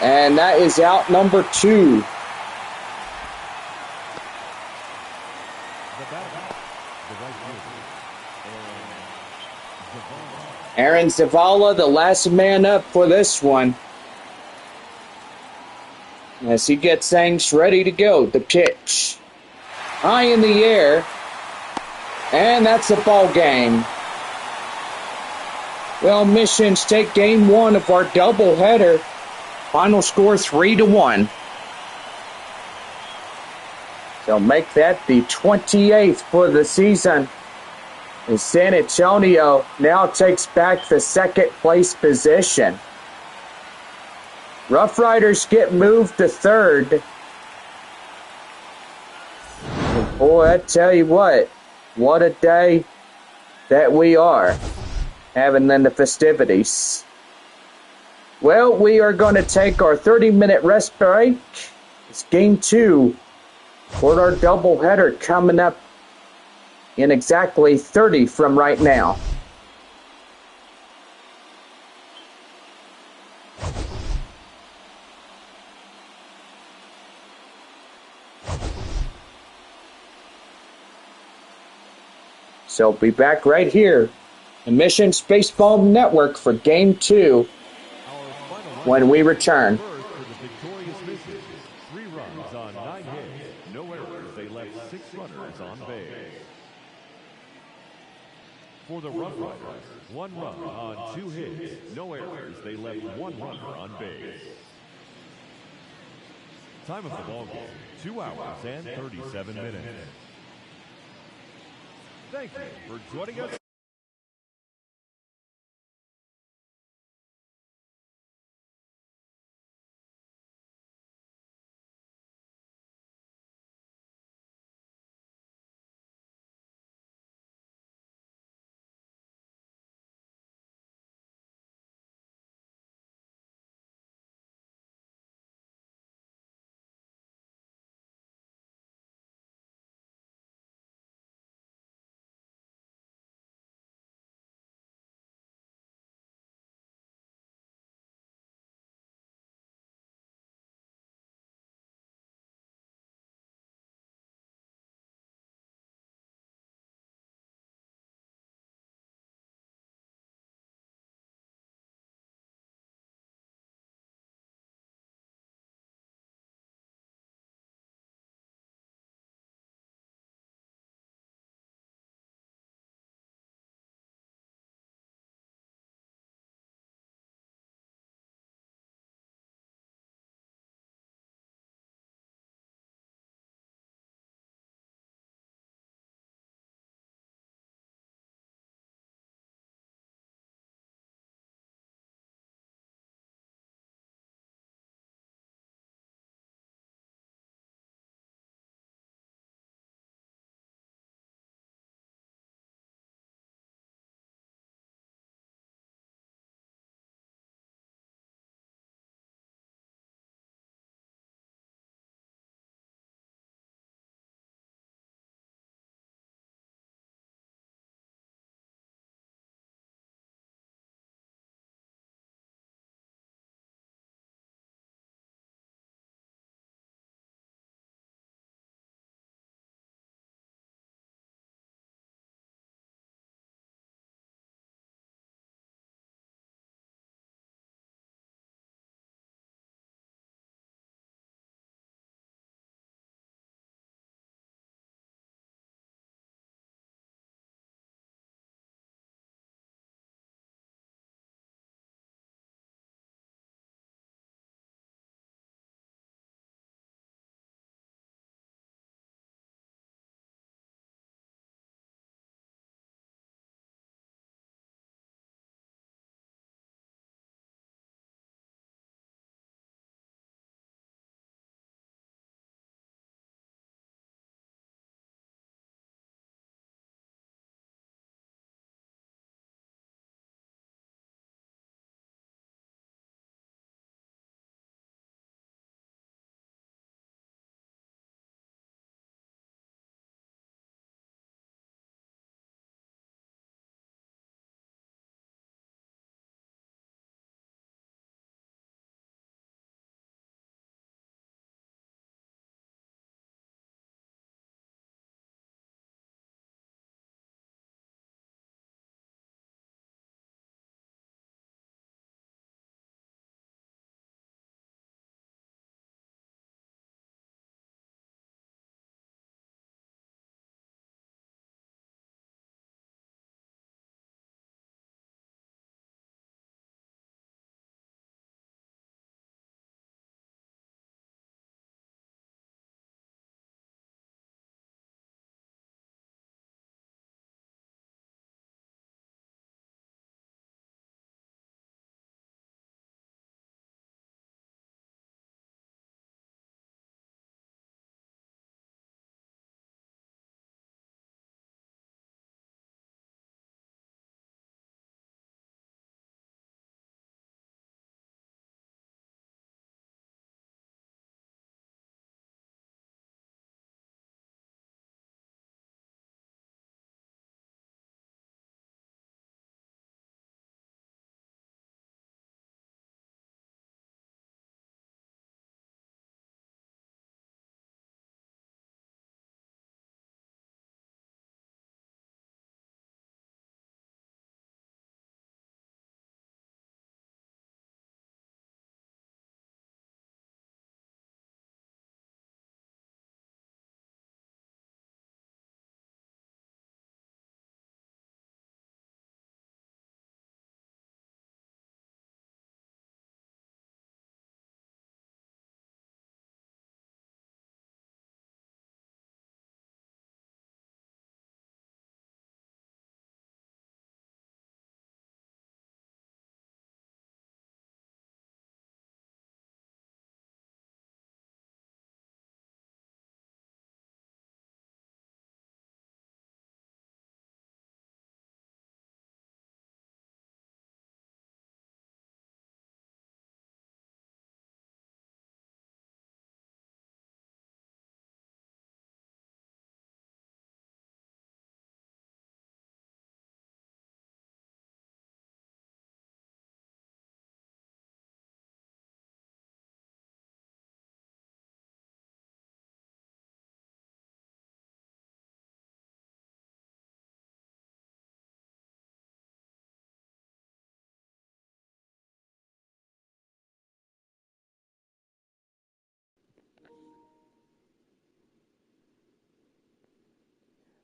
And that is out number 2. Aaron Zavala, the last man up for this one. As he gets things ready to go. The pitch. High in the air. And that's a ball game. Well, Missions take game 1 of our doubleheader. Final score 3-1. So make that the 28th for the season. And San Antonio now takes back the 2nd place position. RoughRiders get moved to 3rd. And boy, I tell you what a day that we are having in the festivities. Well, we are going to take our 30-minute rest break. It's game 2 for our doubleheader coming up in exactly 30 from right now. So be back right here in Mission Baseball Network for game 2 when we return. For the victorious Missions, 3 runs on 9 hits, no errors. They left 6 runners on base. For the RoughRiders, 1 run on 2 hits, no errors. They left 1 runner on base. Time of the ball game, 2 hours and 37 minutes. Thank you for joining us.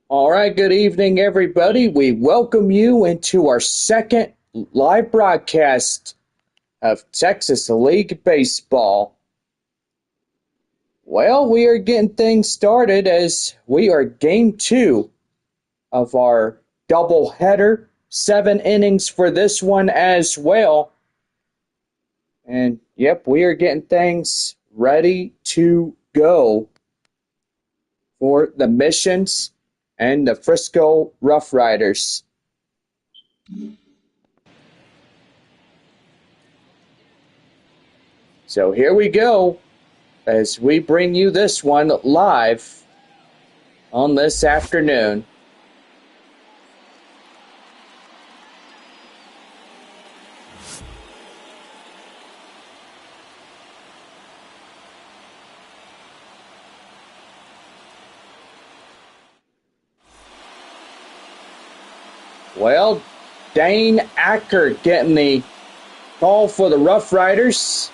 All right, good evening, everybody. We welcome you into our second live broadcast of Texas League Baseball. Well, we are getting things started as we are game 2 of our doubleheader. 7 innings for this one as well. And yep, we are getting things ready to go for the Missions and the Frisco RoughRiders. So here we go as we bring you this one live on this afternoon. Well, Dane Acker getting the call for the RoughRiders.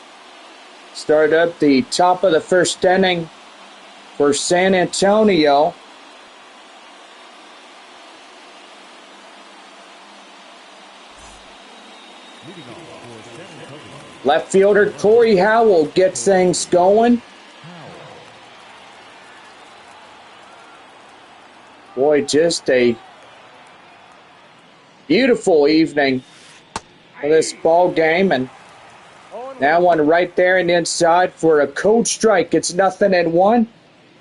Started up the top of the first inning for San Antonio. Left fielder Corey Howell gets things going. Boy, just a beautiful evening for this ball game, and now one right there and inside for a cold strike. It's 0-1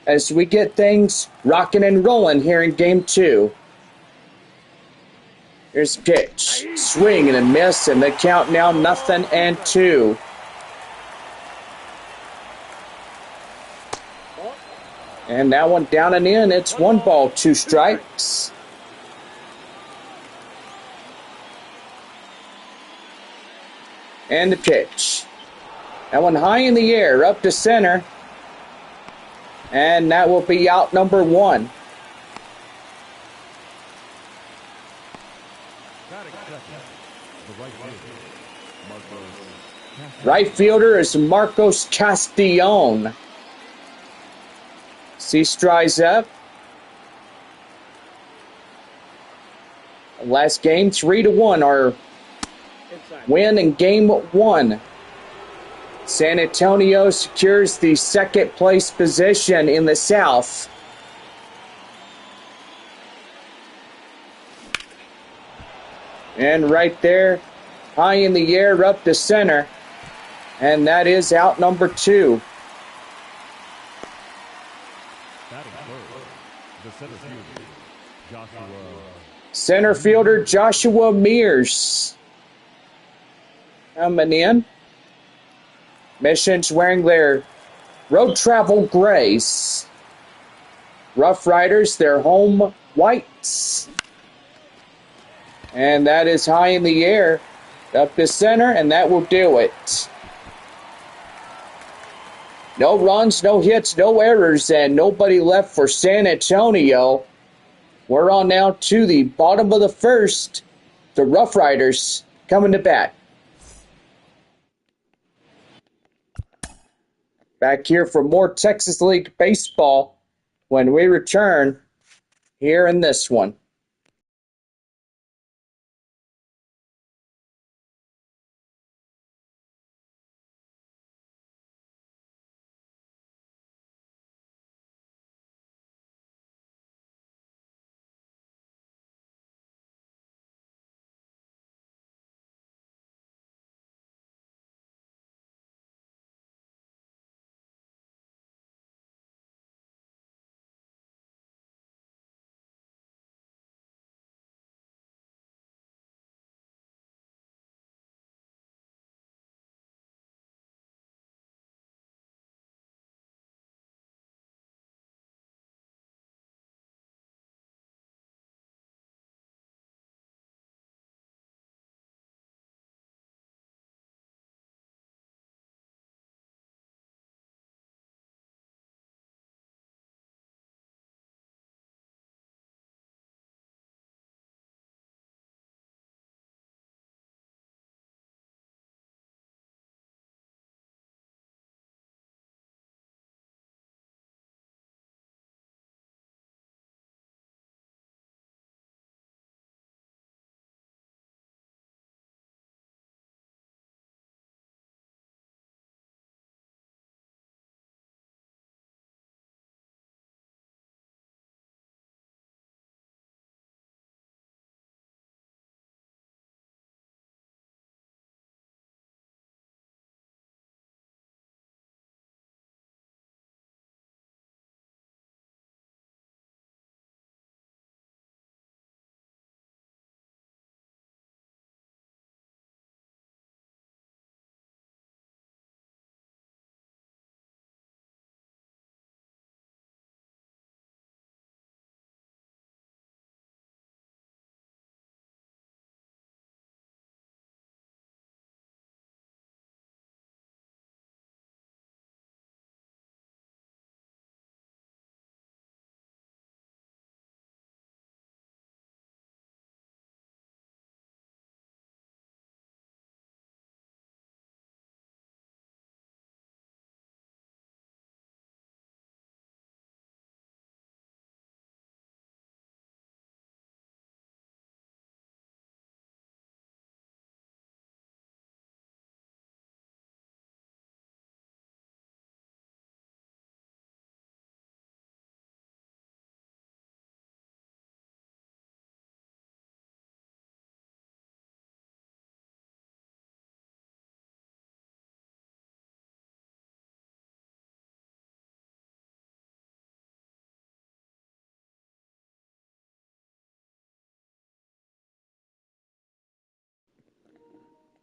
as we get things rocking and rolling here in game 2. Here's the pitch, swing and a miss, and the count now 0-2. And that one down and in. It's 1 ball, 2 strikes. And the pitch. That one high in the air, up to center. And that will be out number 1. Right fielder is Marcos Castillon. C strides up. Last game, 3-1, our win in game 1. San Antonio secures the second place position in the South. And right there, high in the air, up to center. And that is out number 2. Center fielder Joshua Mears coming in. Missions wearing their road travel grays. RoughRiders, their home whites. And that is high in the air, up to center, and that will do it. No runs, no hits, no errors, and nobody left for San Antonio. We're on now to the bottom of the first. The RoughRiders coming to bat. Back here for more Texas League Baseball when we return here in this one.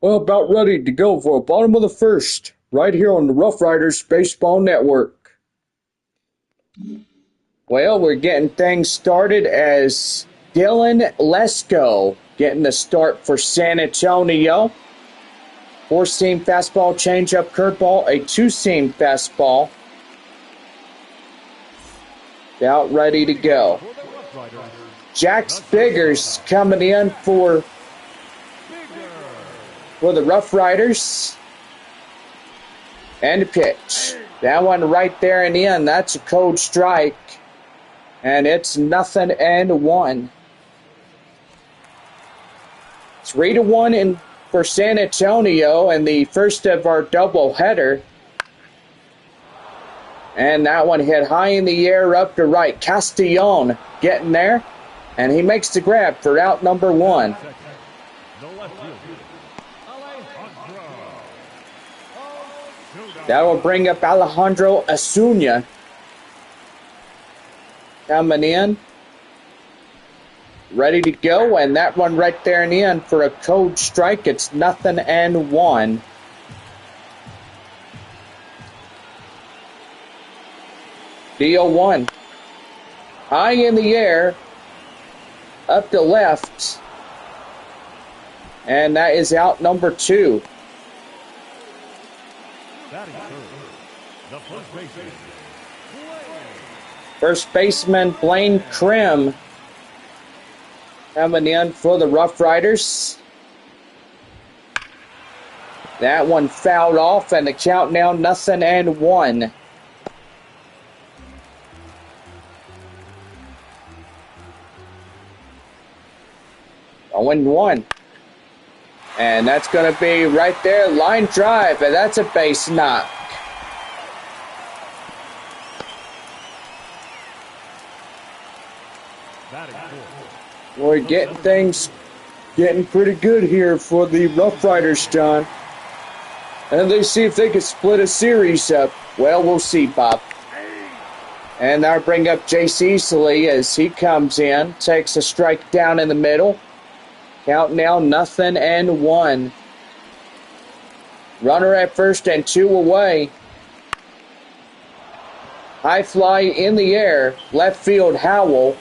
Well, about ready to go for a bottom of the first, right here on the RoughRiders Baseball Network. Well, we're getting things started as Dylan Lesko getting the start for San Antonio. 4-seam fastball, changeup, curveball, a 2-seam fastball. About ready to go. Jack Biggers coming in for the RoughRiders. And a pitch. That one right there in the end. That's a cold strike. And it's 0-1. 3-1 for San Antonio in the first of our doubleheader. And that one hit high in the air up to right. Castellon getting there. And he makes the grab for out number 1. That will bring up Alejandro Acuña coming in, ready to go, and that one right there in the end for a cold strike. It's 0-1. Deal 1. High in the air, up to left, and that is out number 2. First baseman Blaine Krim coming in for the RoughRiders. That one fouled off, and the count now 0-1. A 1-1. And that's going to be right there, line drive, and that's a base knock. We're getting things getting pretty good here for the RoughRiders, John. And they see if they can split a series up. Well, we'll see, Bob. And I'll bring up Jace Easley as he comes in, takes a strike down in the middle. Count now 0-1. Runner at first and 2 away. High fly in the air. Left field Howell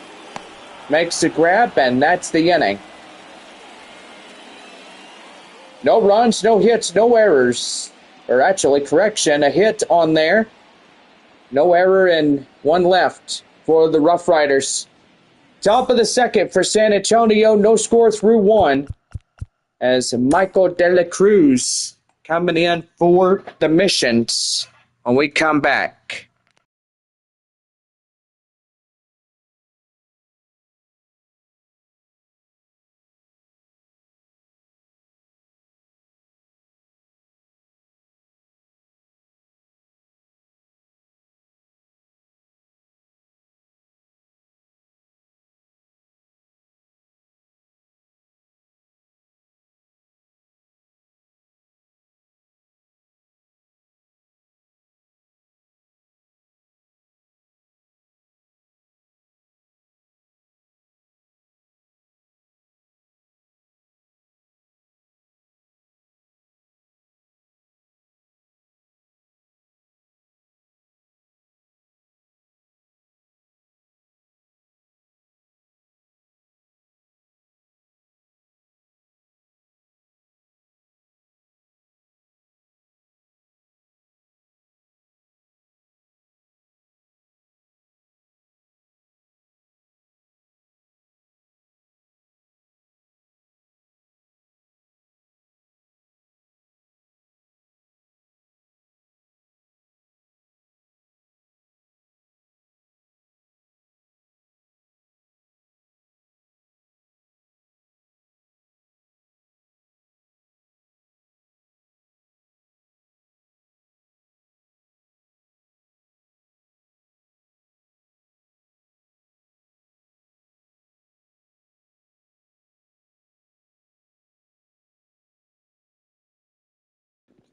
makes the grab, and that's the inning. No runs, no hits, no errors. Or actually, correction, a hit on there. No error and 1 left for the RoughRiders. Top of the second for San Antonio, no score through 1. As Michael De La Cruz coming in for the Missions when we come back.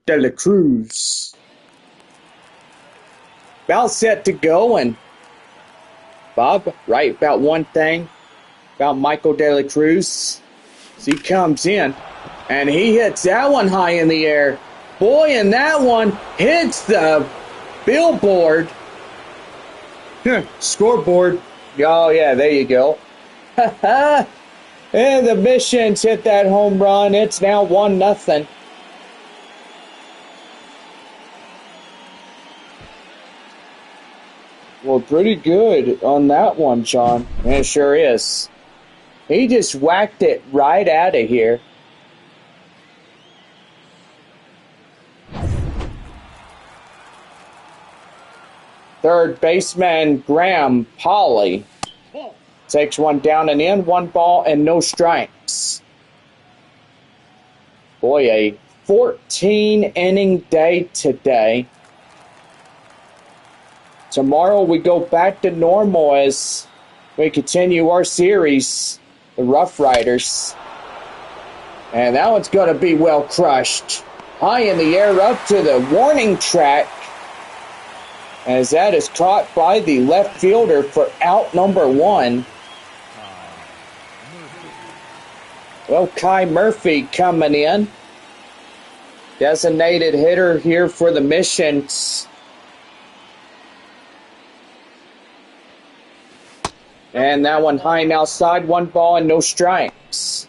De La Cruz. About set to go, and Bob, right about one thing about Michael De La Cruz. As he comes in, And he hits that one high in the air. Boy, and that one hits the billboard. Scoreboard. Oh, yeah, there you go. And the Missions hit that home run. It's now 1-0. Well, pretty good on that one, Sean. It sure is. He just whacked it right out of here. Third baseman Graham Polly takes one down and in, 1 ball and no strikes. Boy, a 14-inning day today. Tomorrow we go back to normal as we continue our series, the RoughRiders. And that one's going to be well crushed. High in the air up to the warning track, as that is caught by the left fielder for out number 1. Well, Kai Murphy coming in. Designated hitter here for the Missions. And that one high and outside, 1 ball and no strikes.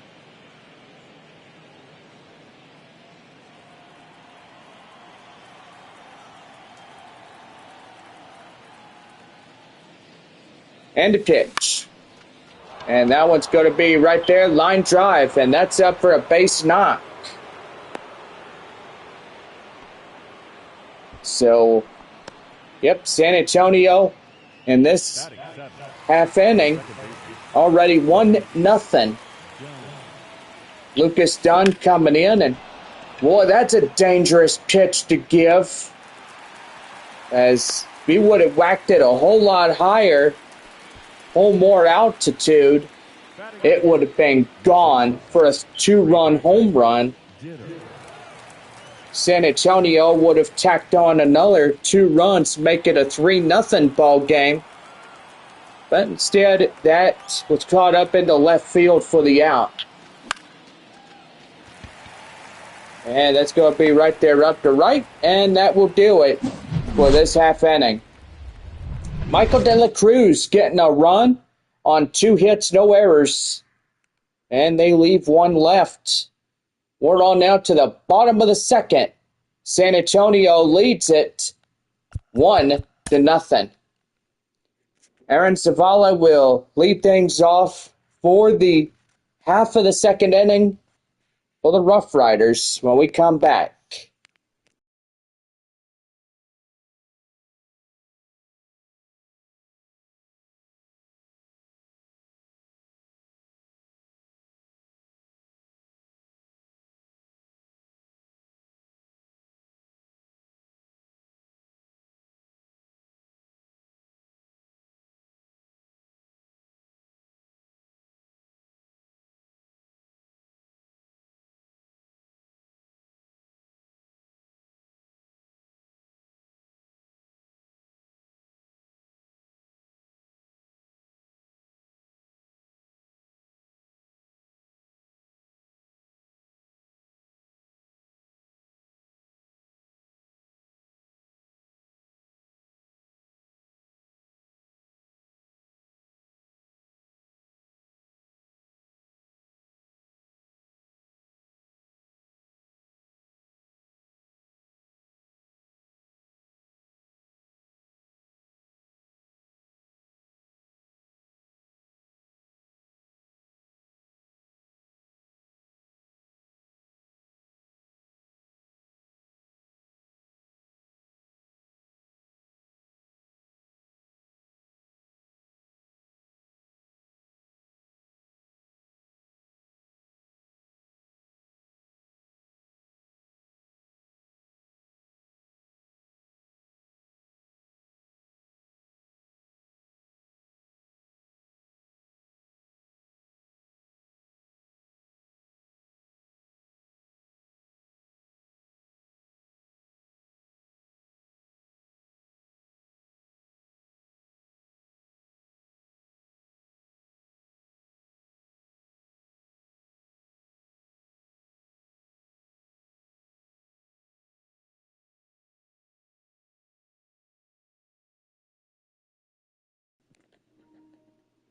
And a pitch. And that one's going to be right there, line drive, and that's up for a base knock. So, yep, San Antonio in this half inning already 1-0. Lucas Dunn coming in, and boy, that's a dangerous pitch to give, as we would have whacked it a whole lot higher, whole more altitude, it would have been gone for a 2-run home run. San Antonio would have tacked on another 2 runs, make it a 3-0 ball game. But instead, that was caught up into left field for the out. And that's going to be right there up to right, and that will do it for this half inning. Michael De La Cruz getting a run on 2 hits, no errors. And they leave 1 left. We're on now to the bottom of the second. San Antonio leads it 1-0. Aaron Zavala will lead things off for the half of the second inning for the RoughRiders when we come back.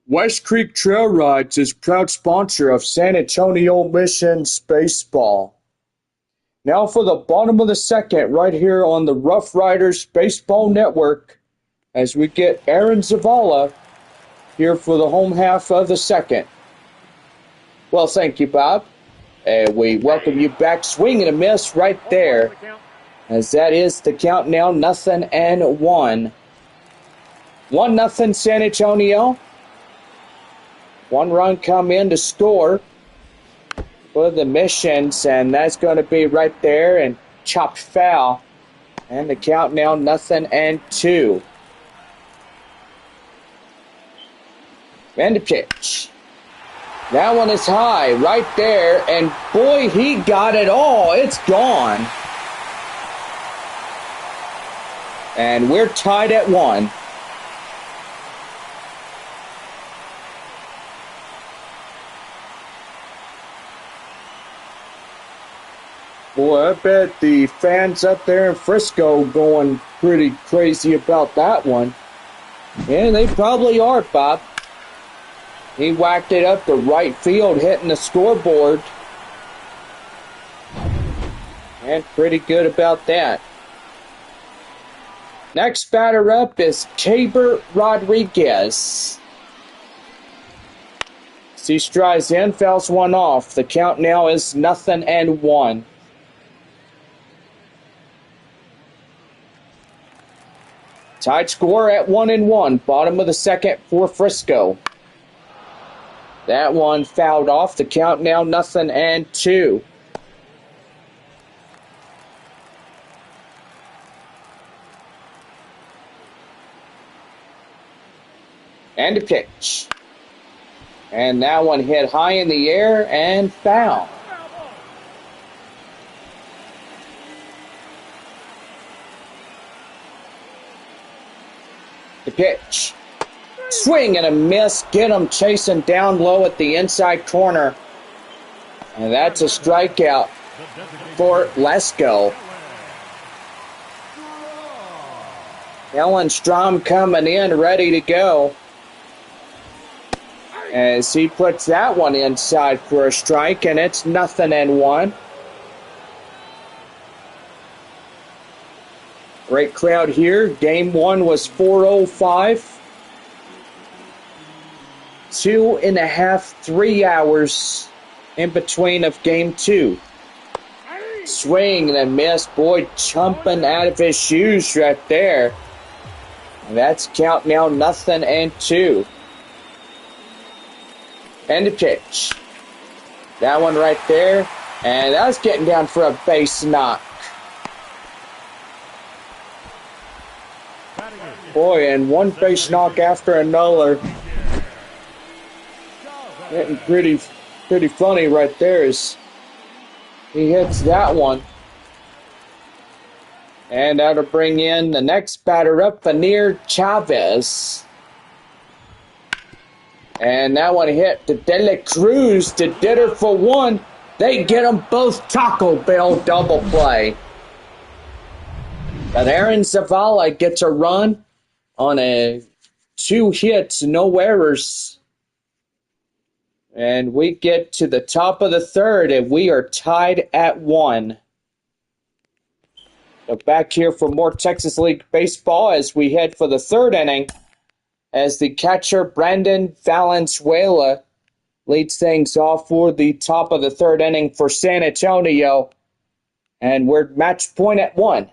West Creek Trail Rides is proud sponsor of San Antonio Missions Baseball. Now for the bottom of the second, right here on the RoughRiders Baseball Network, as we get Aaron Zavala here for the home half of the second. Well, thank you, Bob. And we welcome you back. Swing and a miss right there, as that is the count now, 0-1. 1-0 San Antonio. One run come in to score for the Missions, and that's going to be right there and chopped foul. And the count now 0-2. And the pitch. That one is high right there, and boy, he got it all. It's gone. And we're tied at 1. Boy, I bet the fans up there in Frisco going pretty crazy about that one. Yeah, they probably are, Bob. He whacked it up to right field, hitting the scoreboard. And pretty good about that. Next batter up is Tabor Rodriguez. He strides in, fouls one off. The count now is 0-1. Tied score at 1-1. Bottom of the second for Frisco. That one fouled off. The count now 0-2. And a pitch. And that one hit high in the air and foul. The pitch. Swing and a miss. Get him chasing down low at the inside corner. And that's a strikeout for Lesko. Ellen Strom coming in, ready to go. As he puts that one inside for a strike, and it's 0-1. Great crowd here. Game 1 was 4:05. 2.5, 3 hours in between of Game 2. Swing and a miss. Boy, jumping out of his shoes right there. And that's count now 0-2. And the pitch. That one right there. And that was getting down for a base knock. Boy, and one base knock after another. Getting pretty funny right there as he hits that one. And that'll bring in the next batter up, Vanir Chavez. And that one hit to De La Cruz to Ditter for one. They get them both Taco Bell double play. But Aaron Zavala gets a run on 2 hits, no errors. And we get to the top of the third, and we are tied at 1. So back here for more Texas League baseball as we head for the third inning, as the catcher Brandon Valenzuela leads things off for the top of the third inning for San Antonio. And we're match point at 1.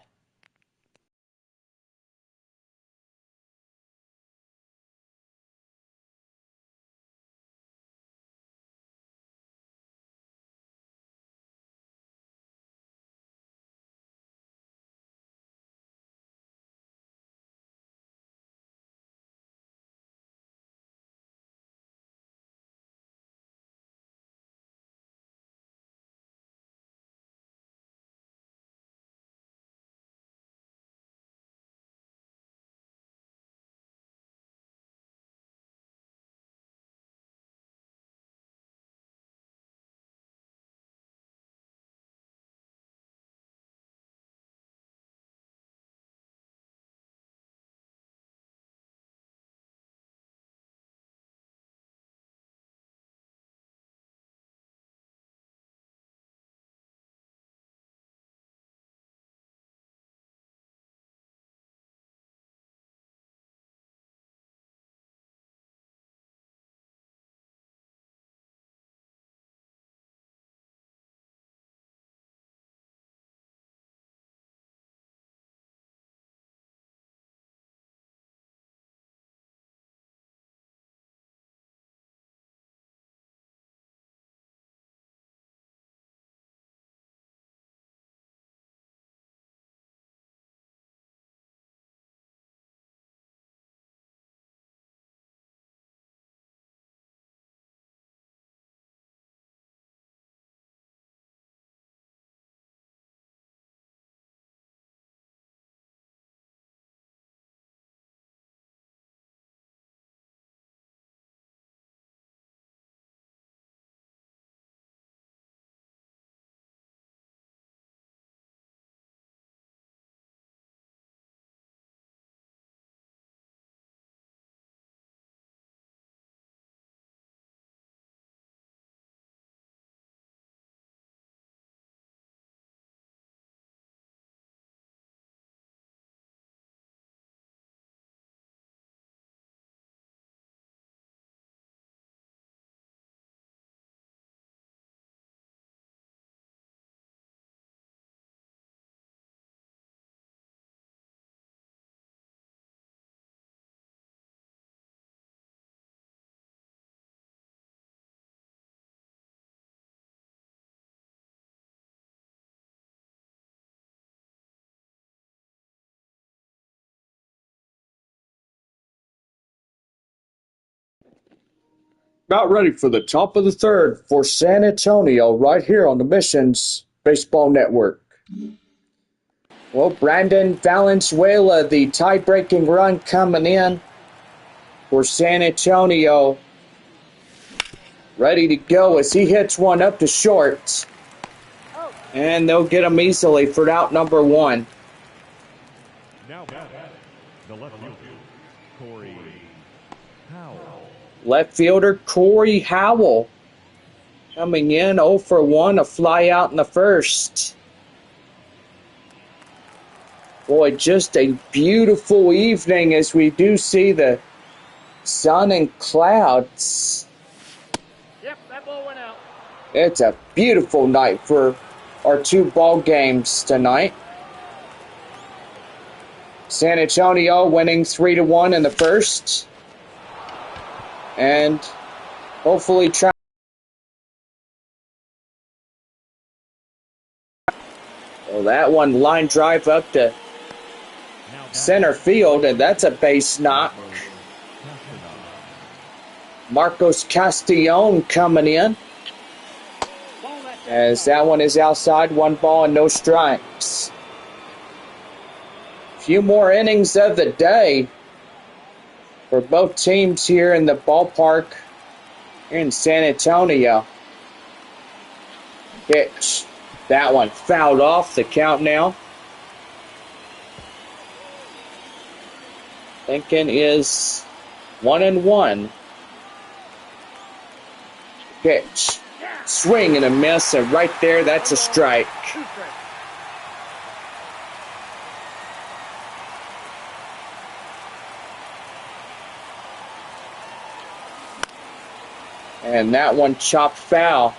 About ready for the top of the third for San Antonio right here on the Missions Baseball Network. Well, Brandon Valenzuela, the tie-breaking run coming in for San Antonio. Ready to go as he hits one up to short. And they'll get him easily for out number one. Now batting, the left fielder, Corey Howell. Left fielder Corey Howell coming in 0 for 1, a fly out in the first. Boy, just a beautiful evening as we do see the sun and clouds. Yep, that ball went out. It's a beautiful night for our two ball games tonight. San Antonio winning 3-1 in the first. And hopefully try. Well, that one line drive up to center field, and that's a base knock. Marcos Castellon coming in. As that one is outside, 1 ball and no strikes. Few more innings of the day for both teams here in the ballpark in San Antonio. Pitch. That one fouled off. The count now. Thinking is 1-1. Pitch. Swing and a miss, and right there, that's a strike. And that one chopped foul.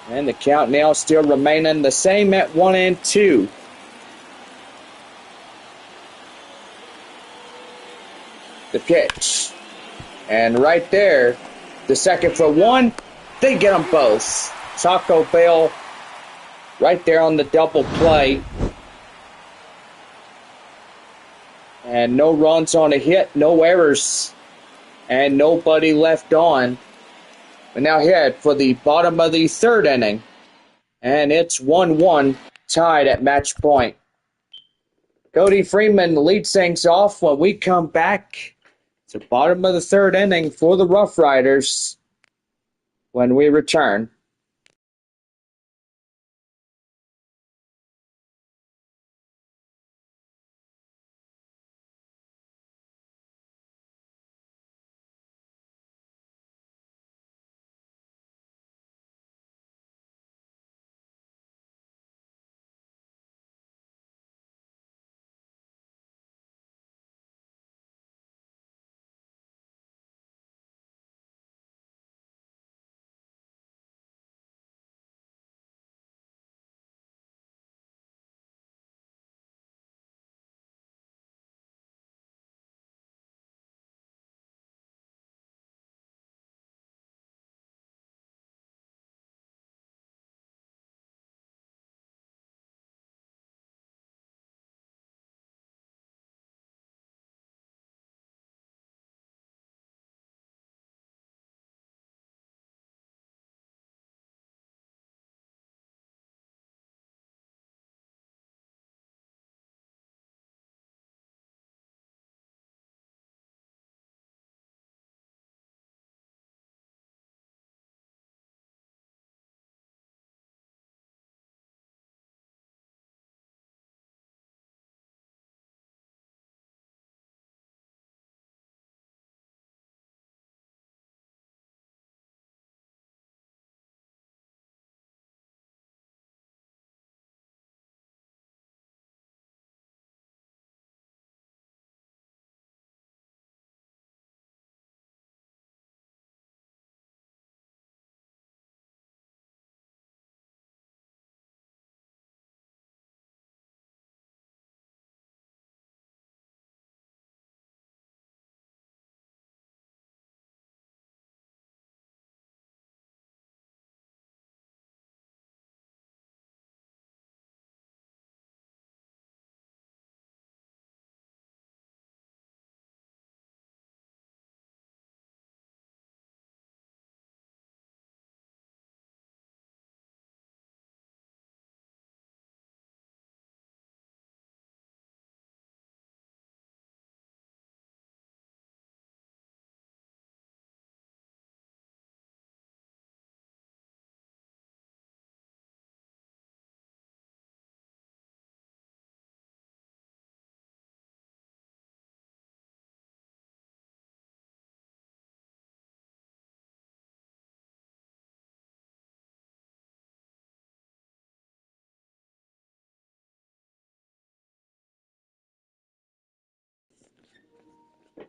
And the count now still remaining the same at 1-2. The pitch. And right there, the second for one, they get them both. Taco Bell right there on the double play. And no runs on a hit, no errors, and nobody left on. We now head for the bottom of the third inning. And it's 1-1, tied at match point. Cody Freeman leads things off when we come back. It's the bottom of the third inning for the RoughRiders when we return.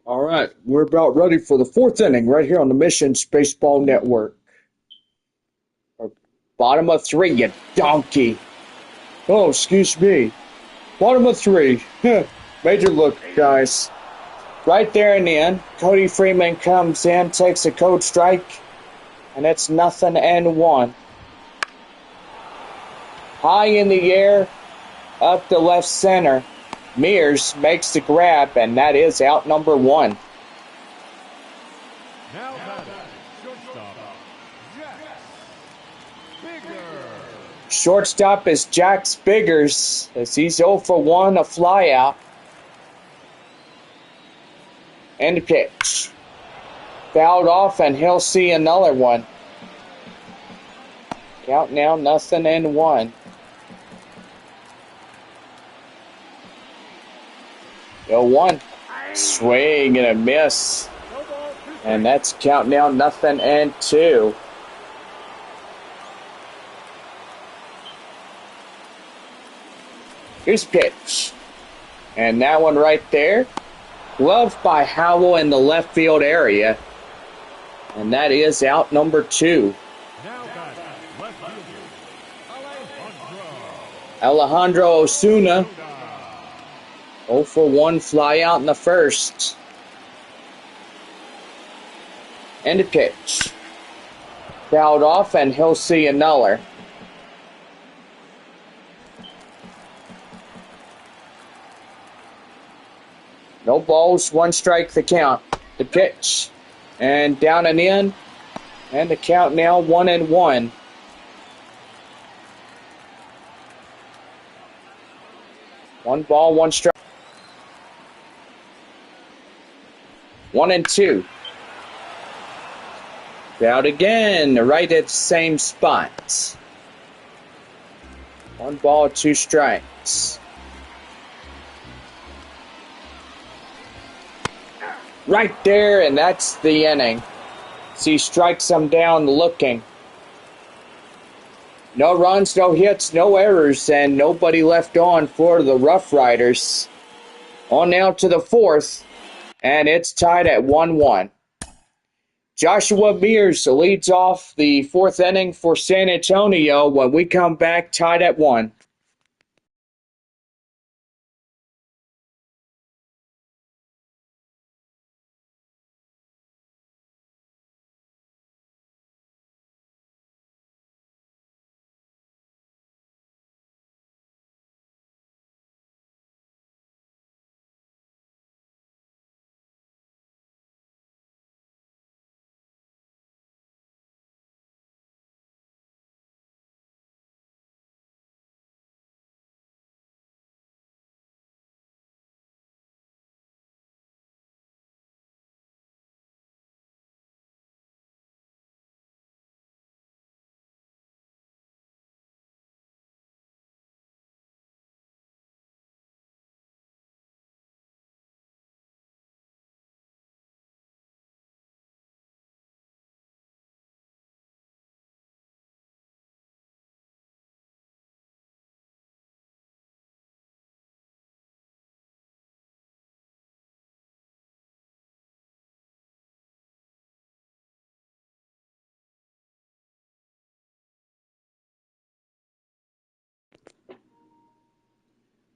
All right, we're about ready for the fourth inning right here on the Missions Baseball Network. Bottom of three, you donkey. Oh, excuse me. Bottom of three. Major look, guys. Right there in the end, Cody Freeman comes in, takes a cold strike, and it's 0-1. High in the air, up the left center. Mears makes the grab, and that is out number one. Now batting, shortstop, Jack Bigger. Shortstop is Jax Biggers, as he's 0 for 1, a flyout. And the pitch. Fouled off, and he'll see another one. Count now, 0-1. Go one. Swing and a miss. And that's count now, 0-2. Here's a pitch. And that one right there. Gloved by Howell in the left field area. And that is out number 2. Now batting, left fielder, Alejandro Osuna. 0 for 1 fly out in the first. And a pitch. Fouled off, and he'll see another. No balls, 1 strike the count. The pitch. And down and in. And the count now 1-1. One ball, 1 strike. 1-2. Out again, right at the same spot. 1 ball, 2 strikes. Right there, and that's the inning. So he strikes him down looking. No runs, no hits, no errors, and nobody left on for the RoughRiders. On now to the fourth, and it's tied at 1-1. Joshua Mears leads off the fourth inning for San Antonio. When we come back, tied at 1.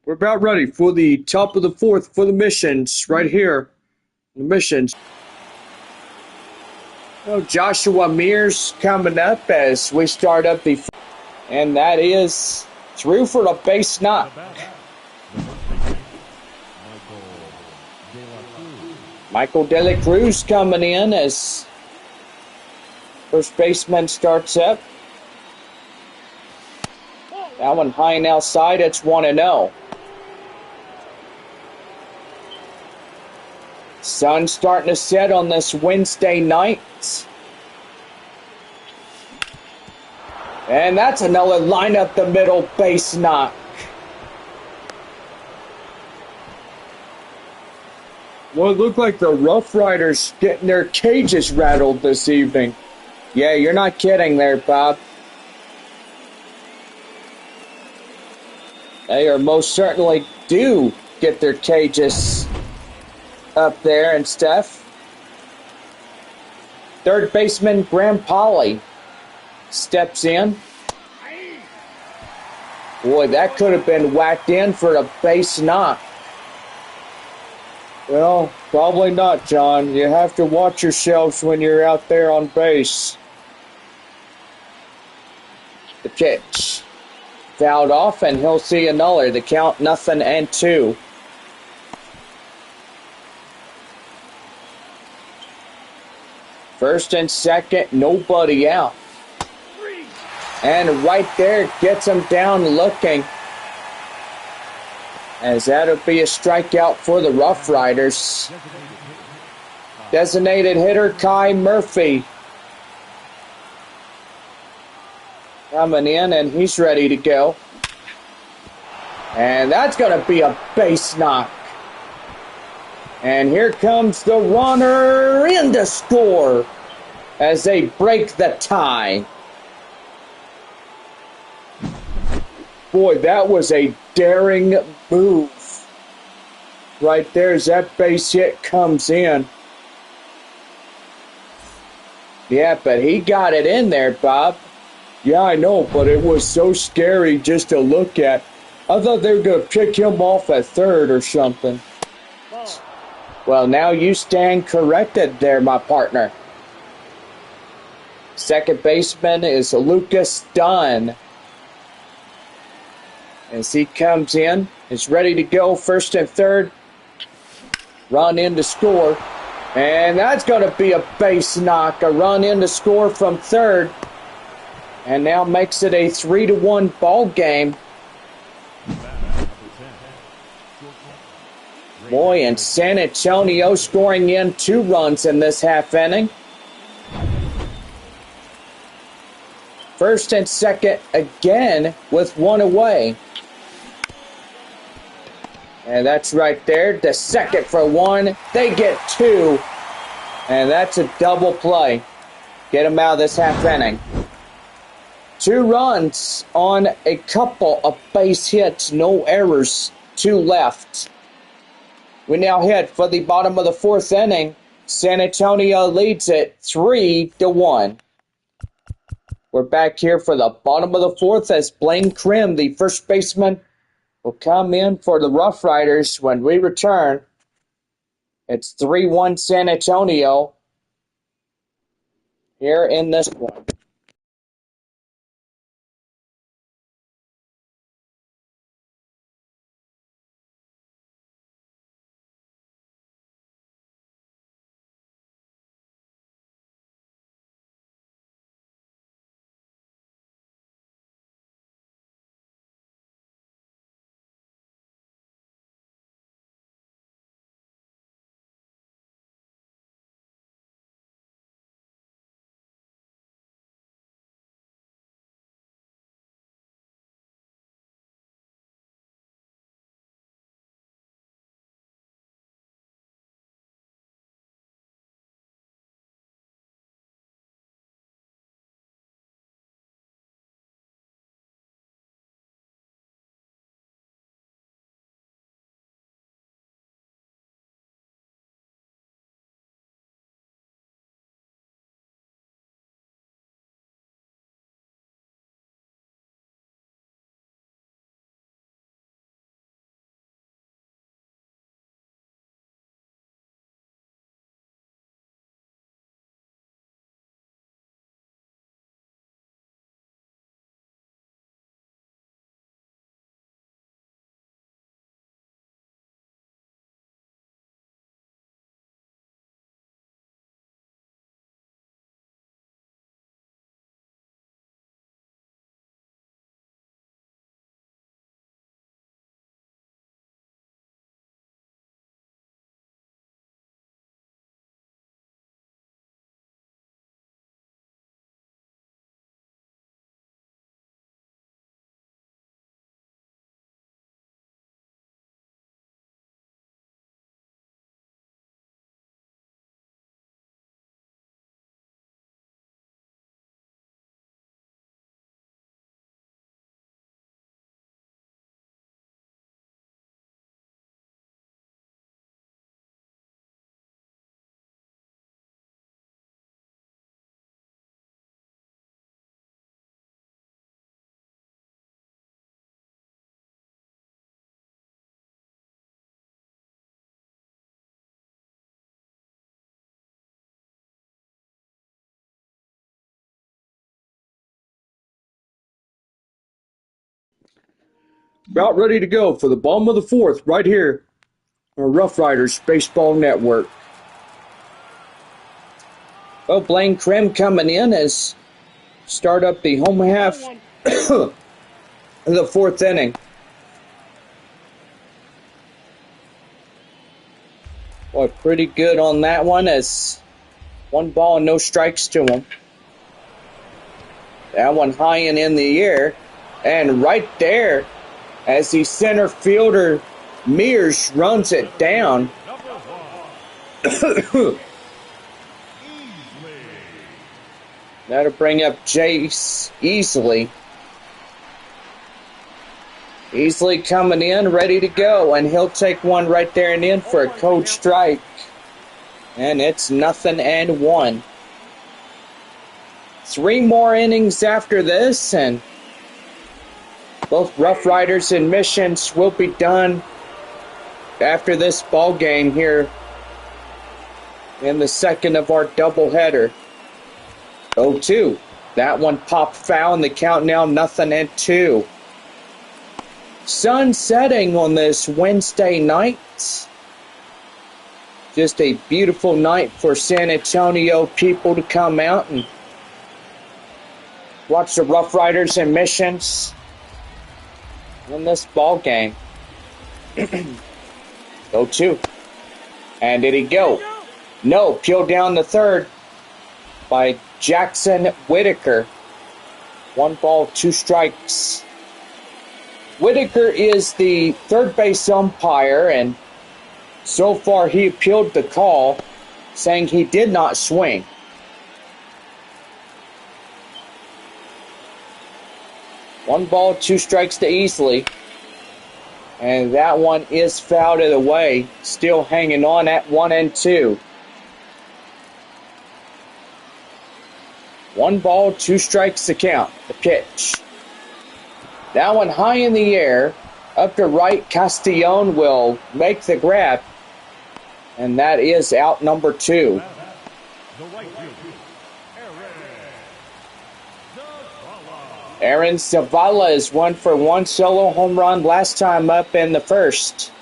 We're about ready for the top of the fourth for the Missions right here. The Missions. Joshua Mears coming up as we start up the, and that is through for the base knock. Michael De La Cruz coming in as first baseman starts up. That one high and outside, it's 1-0. Sun starting to set on this Wednesday night. And that's another line up the middle base knock. Well, it looked like the RoughRiders getting their cages rattled this evening. Yeah, you're not kidding there, Bob. They are most certainly do get their cages up there and stuff. Third baseman Graham Polly steps in. Boy, that could have been whacked in for a base knock. Well, probably not, John. You have to watch yourselves when you're out there on base. The pitch. Fouled off, and he'll see another. The count 0-2. First and second, nobody out. And right there gets him down looking. As that'll be a strikeout for the RoughRiders. Designated hitter Kai Murphy coming in, and he's ready to go. And that's going to be a base knock. And here comes the runner in to score as they break the tie. Boy, that was a daring move. Right there as that base hit comes in. Yeah, but he got it in there, Bob. Yeah, I know, but it was so scary just to look at. I thought they were going to pick him off at third or something. Well, now you stand corrected there, my partner. Second baseman is Lucas Dunn. As he comes in, is ready to go. First and third. Run in to score. And that's going to be a base knock. A run in to score from third. And now makes it a 3-1 ball game. Boy, and San Antonio scoring in 2 runs in this half inning. First and second again with 1 away. And that's right there. The second for 1. They get 2. And that's a double play. Get them out of this half inning. 2 runs on a couple of base hits. No errors. 2 left. We now head for the bottom of the 4th inning. San Antonio leads it 3-1. We're back here for the bottom of the 4th as Blaine Krim, the first baseman, will come in for the RoughRiders when we return. It's 3-1 San Antonio here in this one. About ready to go for the bottom of the fourth right here on Rough Riders Baseball Network. Well, Blaine Krim coming in as start up the home half of the fourth inning. Boy, pretty good on that one as 1 ball and no strikes to him. That one high and in the air. And right there, as the center fielder Mears runs it down. That'll bring up Jace Easley. Easley coming in, ready to go, and he'll take one right there and in for a cold strike. And it's 0-1. 3 more innings after this, and both Rough Riders and Missions will be done after this ball game here in the second of our doubleheader. 0-2. That one popped foul, and the count now 0-2. Sun setting on this Wednesday night. Just a beautiful night for San Antonio people to come out and watch the Rough Riders and Missions in this ball game. 0-2. And did he go? No, peeled down the third by Jackson Whitaker. 1 ball, 2 strikes. Whitaker is the third base umpire, and so far he appealed the call, saying he did not swing. One ball, 2 strikes to Easley. And that one is fouled away. Still hanging on at 1-2. 1 ball, 2 strikes to count. The pitch. That one high in the air. Up to right, Castillon will make the grab. And that is out number 2. Aaron Zavala is 1 for 1 solo home run last time up in the first.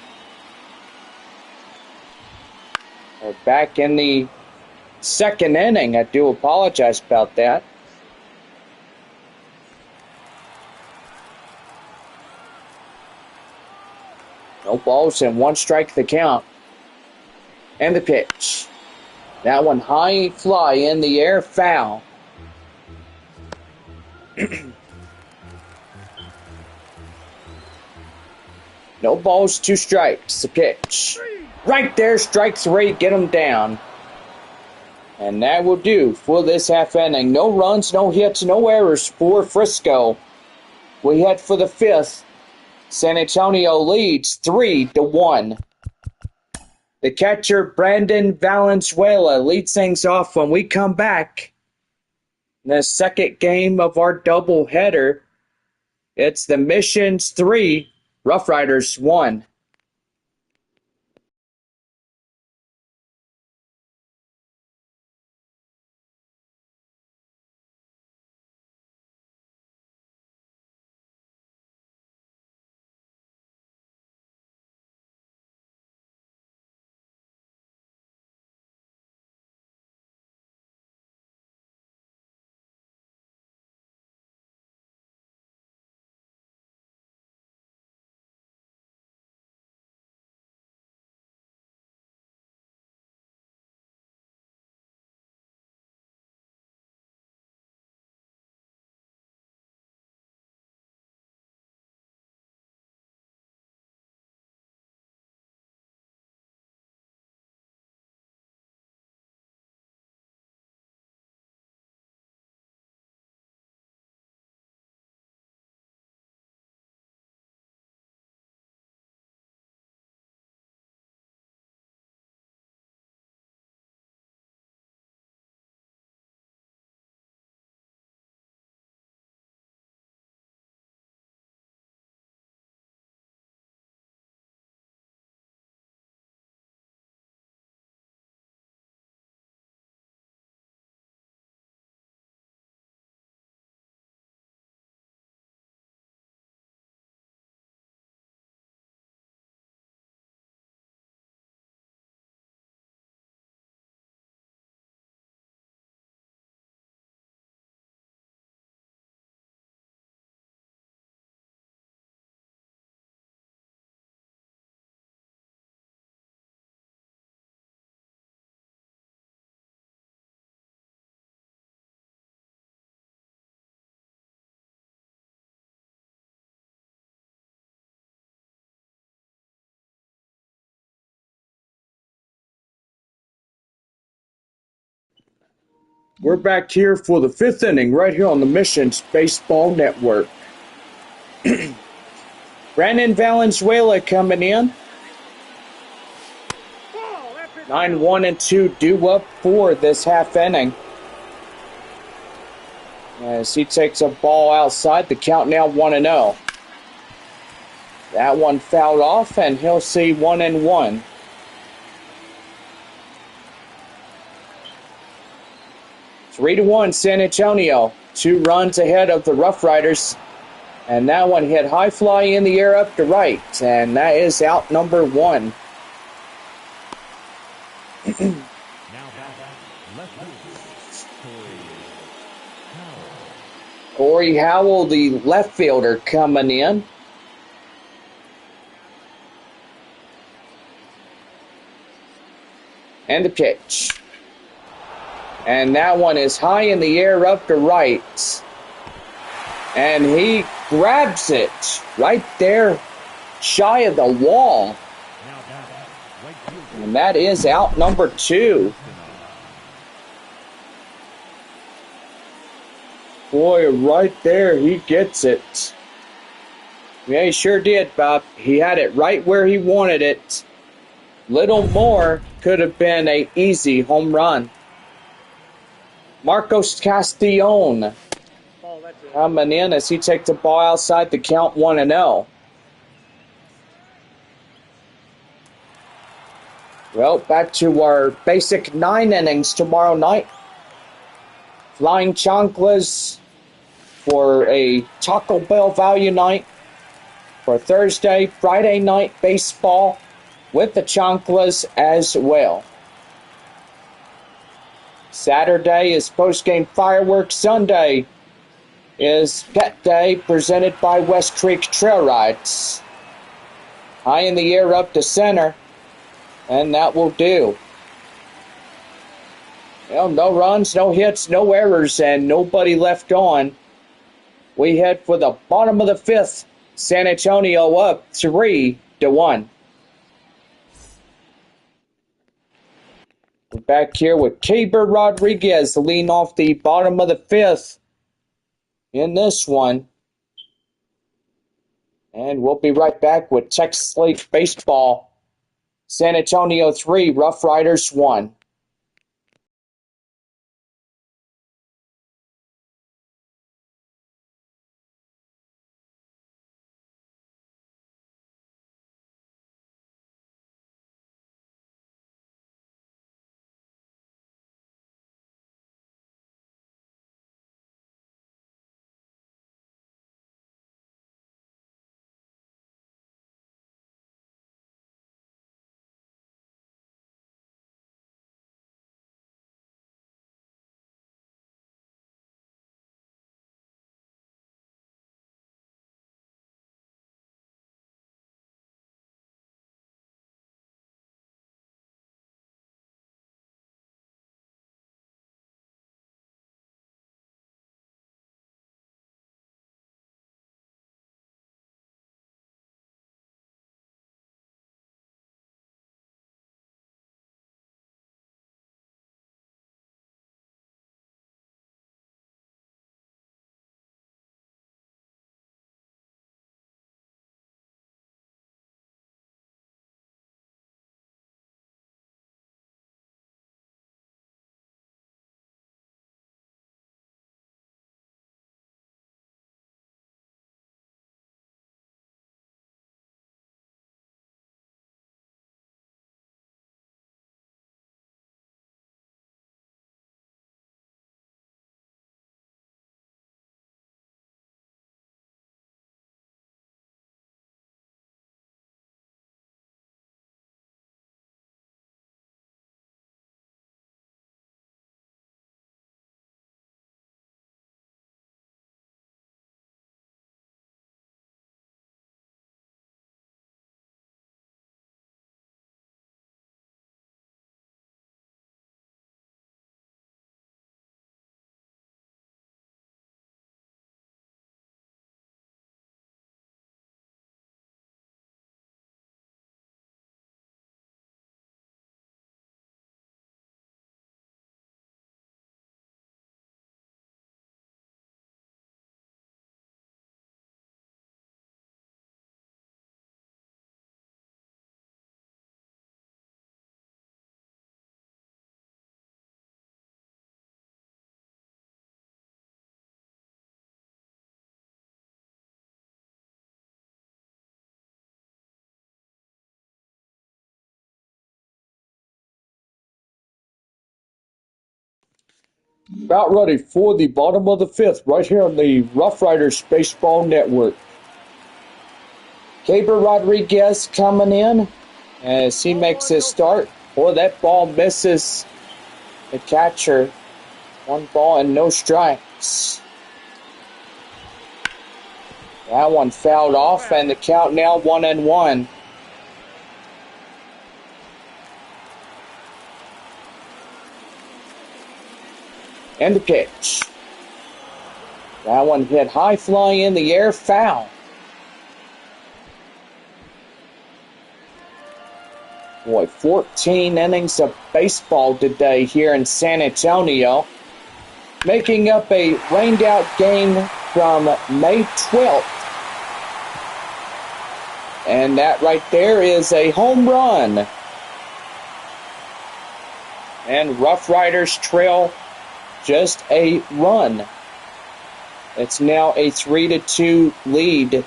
We're back in the second inning. I do apologize about that. No balls and 1 strike the count. And the pitch. That one high fly in the air, foul. No balls, 2 strikes. The pitch. Right there, strike 3, get him down. And that will do for this half inning. No runs, no hits, no errors for Frisco. We head for the 5th. San Antonio leads 3-1. The catcher, Brandon Valenzuela, leads things off when we come back. In the second game of our doubleheader, it's the Missions 3, Rough Riders 1. We're back here for the fifth inning right here on the Missions Baseball Network. Brandon Valenzuela coming in. 9-1-2 due up for this half inning. As he takes a ball outside, the count now 1-0. That one fouled off, and he'll see 1-1. Three to 1, San Antonio. 2 runs ahead of the RoughRiders. And that one hit high fly in the air up to right. And that is out number 1. Corey Howell, the left fielder, coming in. And the pitch. And that one is high in the air up to right. And he grabs it right there, shy of the wall. And that is out number 2. Boy, right there, he gets it. Yeah, he sure did, Bob. He had it right where he wanted it. Little more could have been an easy home run. Marcos Castillon coming in as he takes the ball outside, the count 1-0. Well, back to our basic 9 innings tomorrow night. Flying Chanclas for a Taco Bell value night. For Thursday, Friday night baseball with the Chanclas as well. Saturday is post-game fireworks. Sunday is Pet Day presented by West Creek Trail Rides. High in the air up to center. And that will do. Well, no runs, no hits, no errors, and nobody left on. We head for the bottom of the 5th. San Antonio up 3-1. We're back here with Keber Rodriguez leading off the bottom of the 5th in this one. And we'll be right back with Texas League Baseball. San Antonio 3, RoughRiders 1. About ready for the bottom of the fifth, right here on the RoughRiders Baseball Network. Gabriel Rodriguez coming in as he makes his start. Boy, that ball misses the catcher. 1 ball and no strikes. That one fouled off, and the count now 1-1. And the pitch. That one hit high, flying in the air, foul. Boy, 14 innings of baseball today here in San Antonio, making up a rained-out game from May 12th. And that right there is a home run. And RoughRiders trail just a run. It's now a 3-2 lead.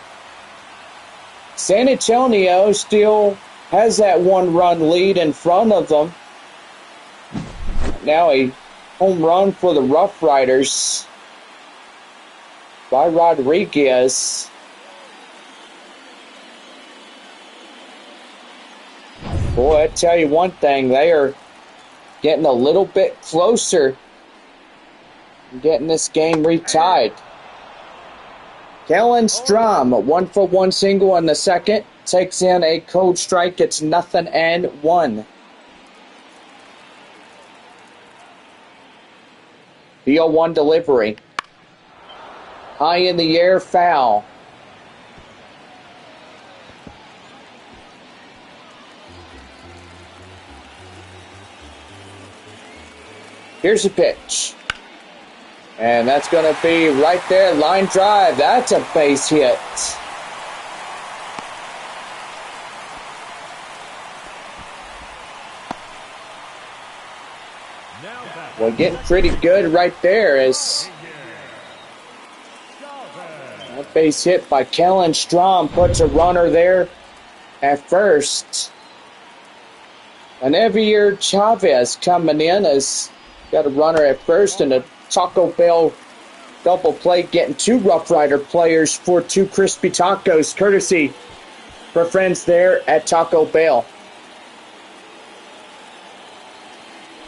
San Antonio still has that 1-run lead in front of them. Now a home run for the RoughRiders by Rodriguez. Boy, I tell you one thing, they are getting a little bit closer and getting this game retied. Kellen Strom, 1-for-1 single in the second, takes in a cold strike. It's 0-1. The 0-1 delivery. High in the air, foul. Here's a pitch. And that's going to be right there, line drive. That's a base hit. Well, getting pretty good right there as that base hit by Kellen Strom puts a runner there at first. And Javier Chavez coming in has got a runner at first, and a Taco Bell double play, getting 2 Rough Rider players for 2 crispy tacos, courtesy for friends there at Taco Bell.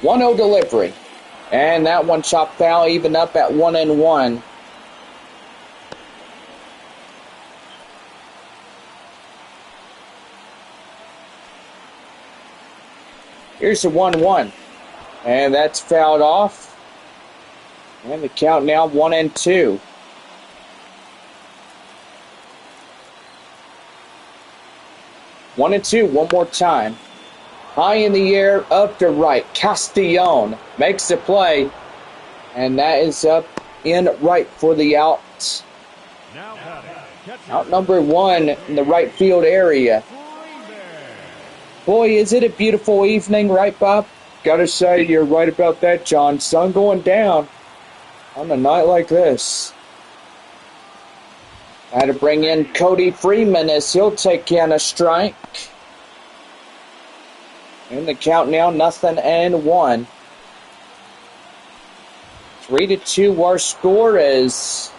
1-0 delivery. And that one chopped foul, even up at 1-1. Here's the 1-1. And that's fouled off. And the count now 1-2. One and two, one more time. High in the air, up to right. Castillon makes the play. And that is up in right for the out. Out number 1 in the right field area. Boy, is it a beautiful evening, right, Bob? Gotta say, you're right about that, John. Sun going down on a night like this. Had to bring in Cody Freeman as he'll take in a strike. And the count now 0-1. 3-2 our score is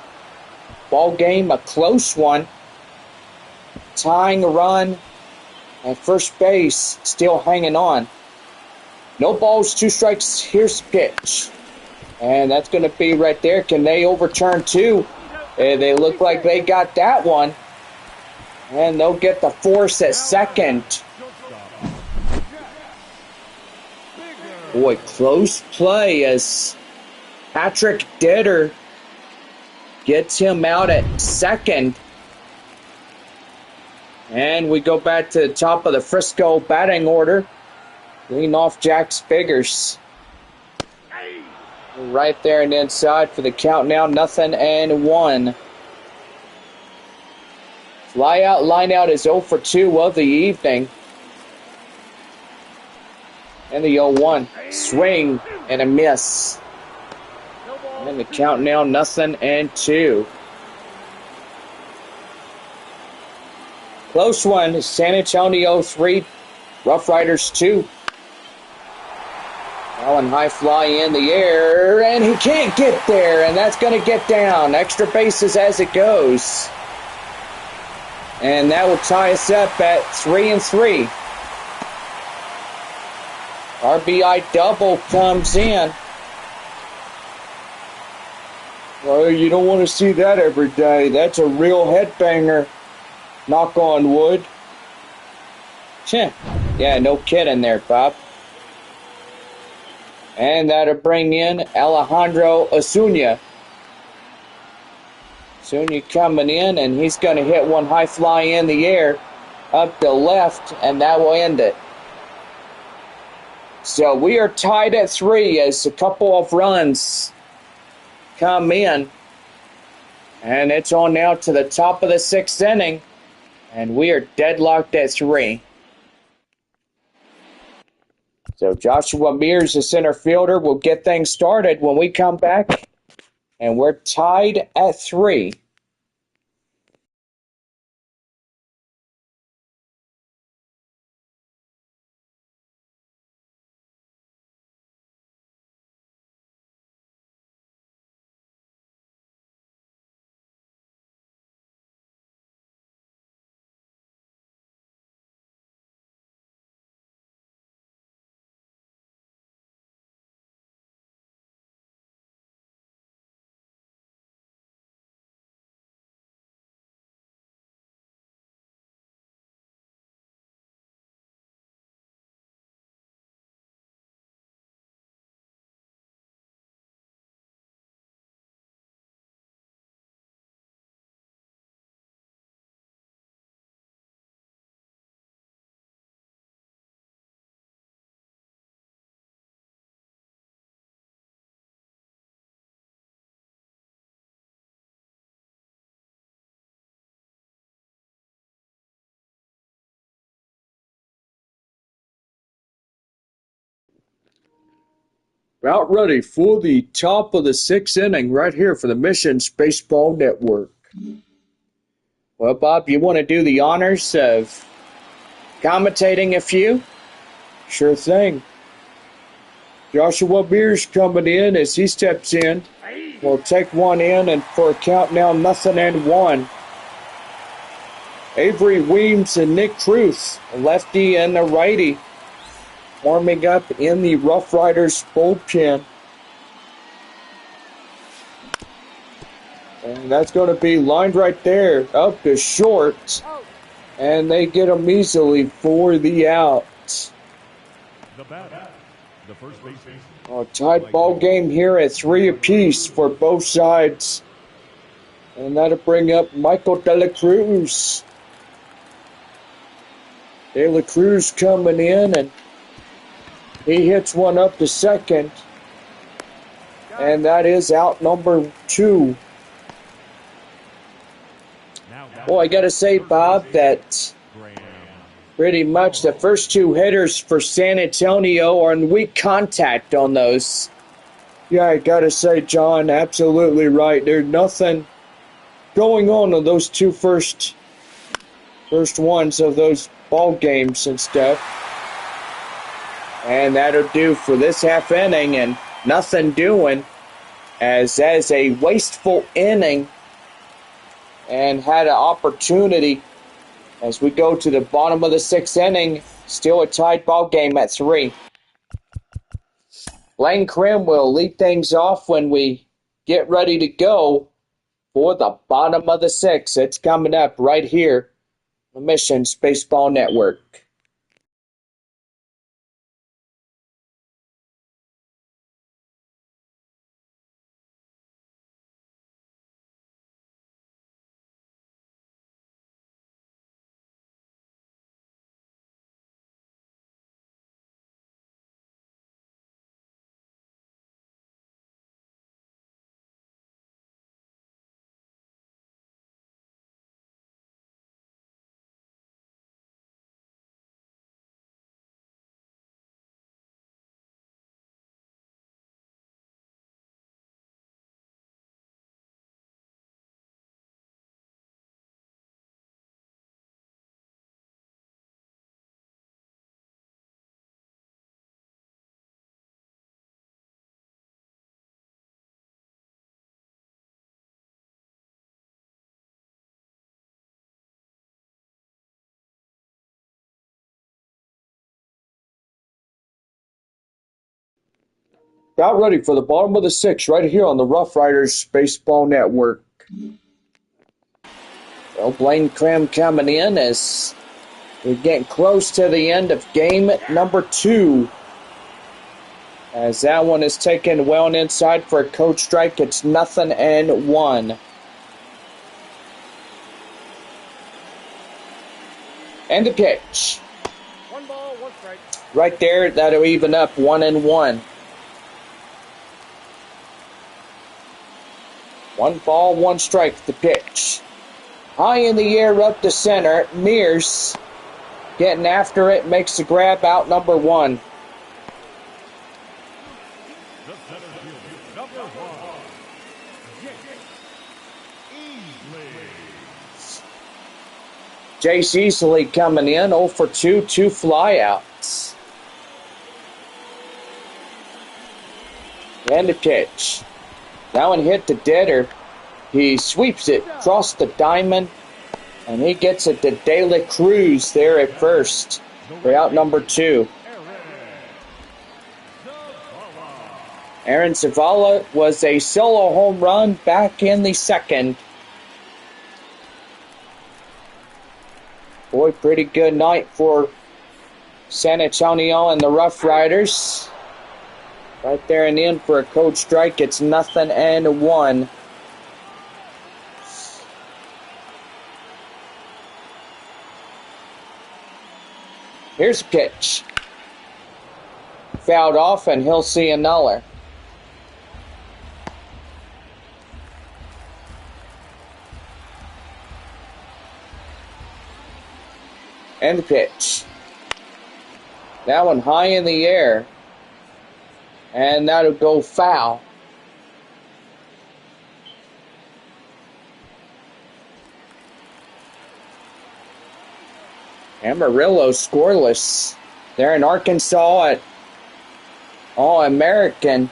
ball game, a close one. Tying run at first base, still hanging on. No balls, 2 strikes. Here's the pitch. And that's going to be right there. Can they overturn 2? They look like they got that one. And they'll get the force at second. Boy, close play as Patrick Ditter gets him out at second. And we go back to the top of the Frisco batting order. Lean off Jack Spiggers. Right there and inside for the count now, 0-1. Fly out, line out is 0 for 2 of the evening. And the 0-1. Swing and a miss. And the count now, 0-2. Close one. San Antonio 3, RoughRiders 2. Allen high fly in the air, and he can't get there, and that's going to get down. Extra bases as it goes. And that will tie us up at 3-3. RBI double comes in. Well, you don't want to see that every day. That's a real headbanger. Knock on wood. Yeah, no kidding there, Bob. And that'll bring in Alejandro Osuna. Osuna coming in, and he's going to hit one high fly in the air up the left, and that will end it. So we are tied at 3 as a couple of runs come in. And it's on now to the top of the 6th inning, and we are deadlocked at 3. So Joshua Mears, the center fielder, will get things started when we come back. And we're tied at 3. About ready for the top of the 6th inning right here for the Missions Baseball Network. Well, Bob, you want to do the honors of commentating a few? Sure thing. Joshua Mears coming in as he steps in. We'll take one in, and for a count now, 0-1. Avery Weems and Nick Cruz, a lefty and a righty, warming up in the RoughRiders bullpen. And that's going to be lined right there up to short. And they get them easily for the out. The batter, the first baseman. A tight ball game here at 3 apiece for both sides. And that'll bring up Michael De La Cruz. De La Cruz coming in, and he hits one up to second. And that is out number 2. Well, I got to say, Bob, that pretty much the first 2 hitters for San Antonio are in weak contact on those. Yeah, I got to say, John, absolutely right. There's nothing going on those 2 first ones of those ball games and stuff. And that'll do for this half inning, and nothing doing, as that is a wasteful inning. And had an opportunity as we go to the bottom of the 6th inning. Still a tied ball game at 3. Lane Krim will lead things off when we get ready to go for the bottom of the 6th. It's coming up right here on the Missions Baseball Network. About ready for the bottom of the sixth right here on the RoughRiders Baseball Network. Well, Blaine Cram coming in as we're getting close to the end of game number 2. As that one is taken well and inside for a coach strike. It's 0-1. And the pitch. 1 ball, 1 strike. Right there, that'll even up 1-1. 1 ball, 1 strike, the pitch. High in the air, up to center. Mears getting after it, makes the grab out number 1. The center fielder, number 1, Jace Easley coming in, 0 for 2, 2 flyouts. And the pitch. That one hit the deader. He sweeps it across the diamond, and he gets it to De La Cruz there at first for out number 2. Aaron Zavala was a solo home run back in the second. Boy, pretty good night for San Antonio and the RoughRiders. Right there in the end for a coach strike, it's 0-1. Here's a pitch. Fouled off, and he'll see another. And the pitch. That one high in the air. And that'll go foul. Amarillo scoreless. They're in Arkansas at All-American.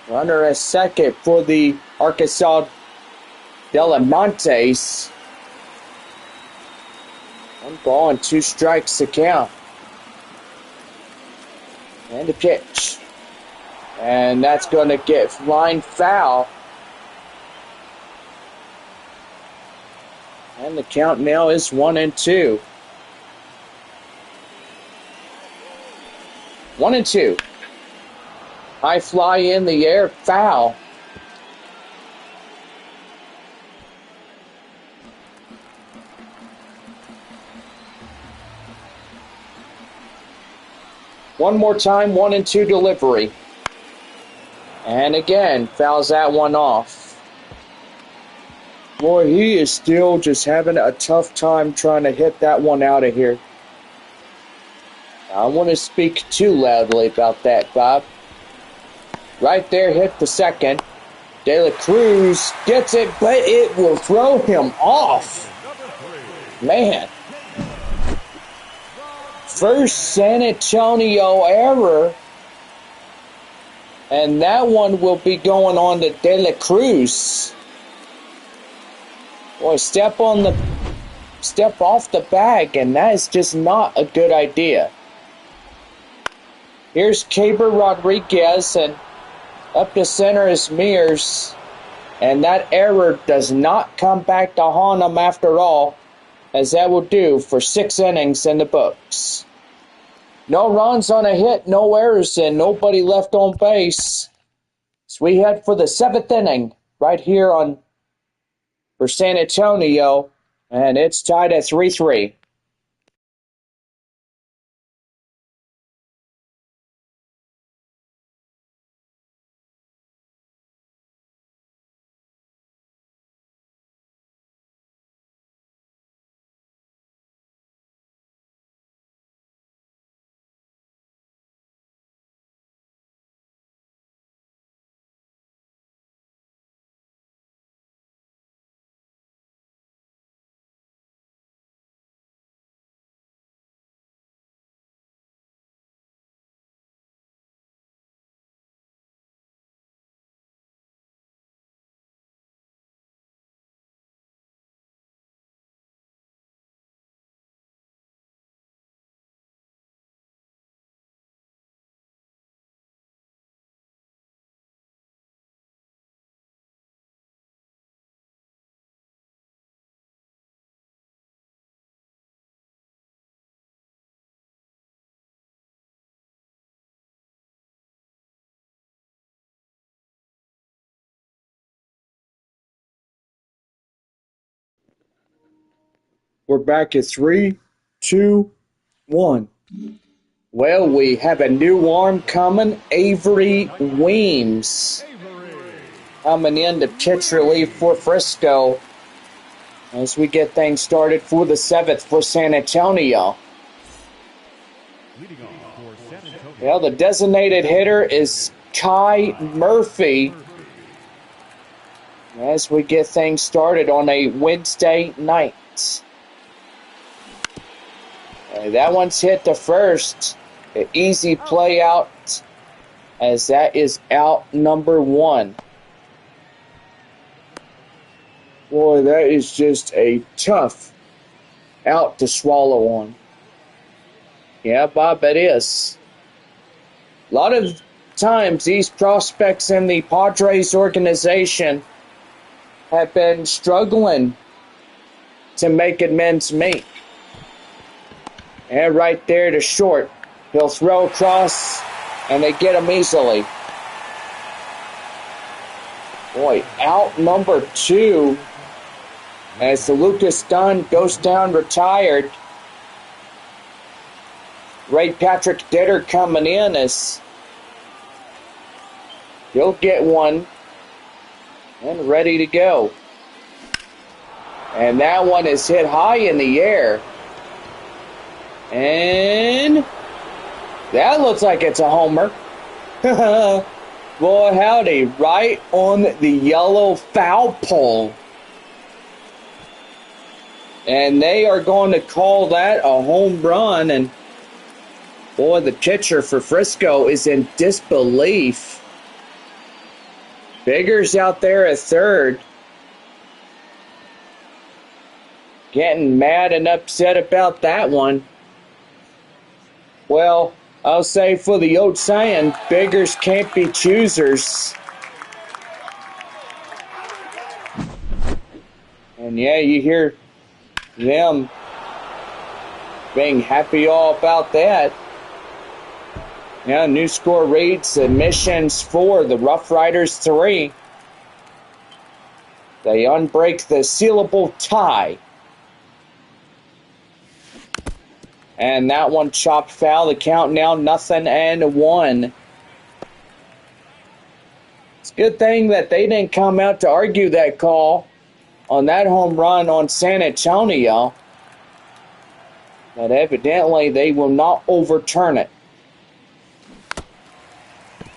Runner at second for the Arkansas Delamontes. 1 ball and 2 strikes to count. And a pitch. And that's going to get line foul. And the count now is 1-2. 1-2. High fly in the air, foul. One more time, 1-2 delivery. And again, fouls that one off. Boy, he is still just having a tough time trying to hit that one out of here. I don't want to speak too loudly about that, Bob. Right there, hit the second. De La Cruz gets it, but it will throw him off. Man. First San Antonio error. And that one will be going on to De La Cruz. Boy, step off the bag, and that is just not a good idea. Here's Caber Rodriguez, and up to center is Mears. And that error does not come back to haunt him after all, as that will do for 6 innings in the books. No runs on a hit, no errors, and nobody left on base. So we head for the 7th inning right here for San Antonio, and it's tied at 3-3. We're back at 3, 2, 1. Well, we have a new arm coming. Avery Weems coming in to pitch relief for Frisco as we get things started for the 7th for San Antonio. Well, the designated hitter is Kai Murphy as we get things started on a Wednesday night. That one's hit to first. An easy play out as that is out number 1. Boy, that is just a tough out to swallow on. Yeah, Bob, it is. A lot of times these prospects in the Padres organization have been struggling to make amends meet. And right there to short. He'll throw across, and they get him easily. Boy, out number 2 as the Lucas Dunn goes down retired. Ray Patrick Ditter coming in as he'll get one and ready to go. And that one is hit high in the air. And that looks like it's a homer. Boy, howdy, right on the yellow foul pole. And they are going to call that a home run. And boy, the pitcher for Frisco is in disbelief. Biggers out there at third. Getting mad and upset about that one. Well, I'll say for the old saying, beggars can't be choosers. And yeah, you hear them being happy all about that. Now, new score reads admissions for the RoughRiders 3. They unbreak the sealable tie. And that one chopped foul. The count now 0-1. It's a good thing that they didn't come out to argue that call on that home run on San Antonio. But evidently they will not overturn it.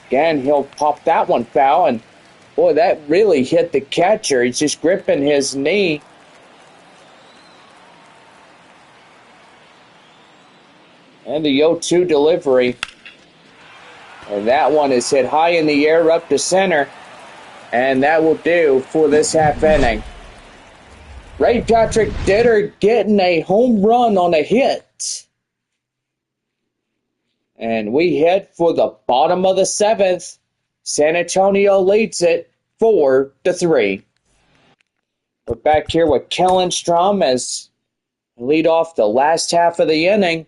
Again, he'll pop that one foul. And boy, that really hit the catcher. He's just gripping his knee. And the 0-2 delivery. And that one is hit high in the air up to center. And that will do for this half inning. Ray Patrick Ditter getting a home run on a hit. And we head for the bottom of the 7th. San Antonio leads it 4-3. We're back here with Kellen Strom as lead off the last half of the inning.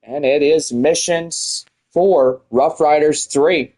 And it is missions for RoughRiders 3.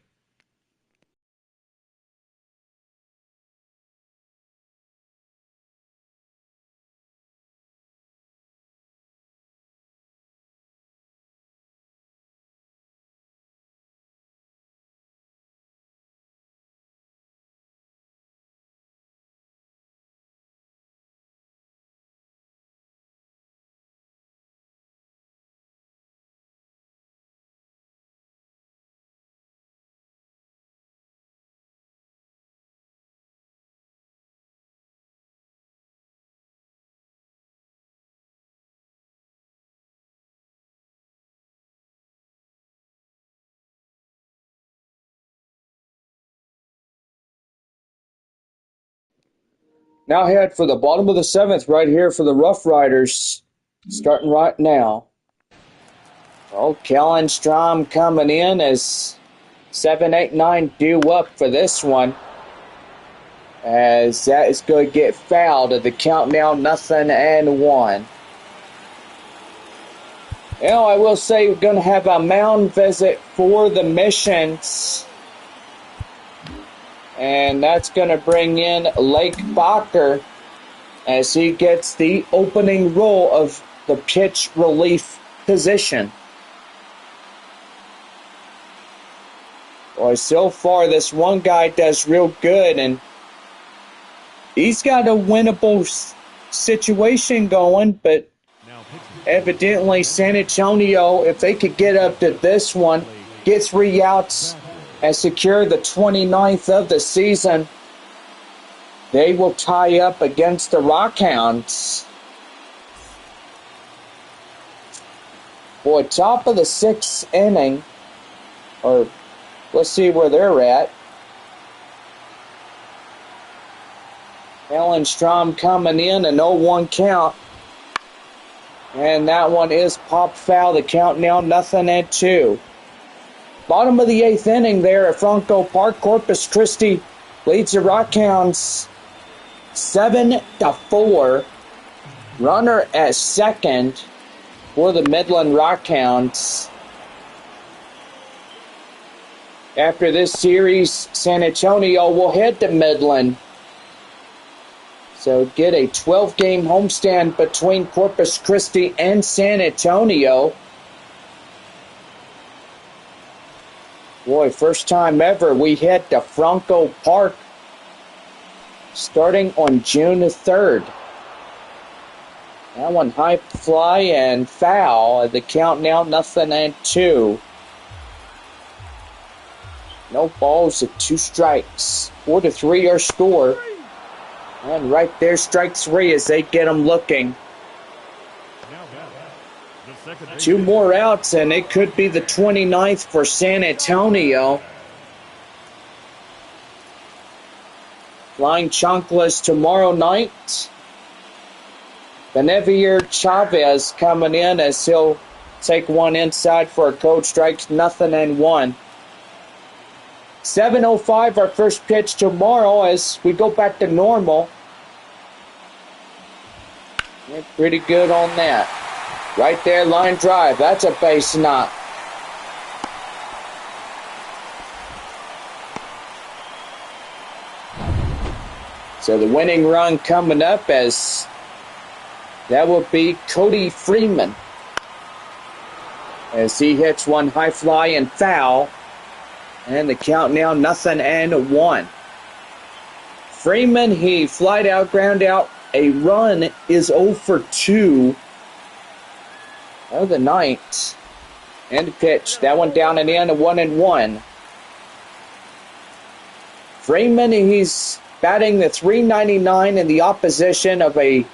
Now head for the bottom of the 7th right here for the RoughRiders. Starting right now. Oh, Kellen Strom coming in as 7, 8, 9 due up for this one. As that is going to get fouled at the count now 0-1. Now I will say we're going to have a mound visit for the missions. And that's going to bring in Lake Bacher as he gets the opening role of the pitch relief position. Boy, so far this one guy does real good, and he's got a winnable situation going, but evidently San Antonio, if they could get up to this one, get 3 outs, and secure the 29th of the season, they will tie up against the Rockhounds. Boy, top of the 6th inning, or let's see where they're at. Ellenstrom coming in, an 0-1 count. And that one is popped foul. The count now 0-2. Bottom of the 8th inning there at Frisco Park. Corpus Christi leads the Rockhounds 7-4. Runner at second for the Midland Rockhounds. After this series, San Antonio will head to Midland. So get a 12-game homestand between Corpus Christi and San Antonio. Boy, first time ever we head to Frisco Park starting on June 3rd. That one high fly and foul. The count now 0-2. No balls and 2 strikes. 4-3 our score. And right there, strike 3 as they get them looking. 2 more outs, and it could be the 29th for San Antonio. Flying Chanclas tomorrow night. Benavier Chavez coming in as he'll take one inside for a cold strike, 0-1. 7:05 our first pitch tomorrow as we go back to normal. Yeah, pretty good on that. Right there, line drive. That's a base knock. So the winning run coming up as that will be Cody Freeman as he hits one high fly and foul. And the count now 0-1. Freeman, he flied out, ground out. A run is 0 for 2 of the night. And the pitch. That one down and in, a 1-1. Freeman, he's batting the .399 in the opposition of a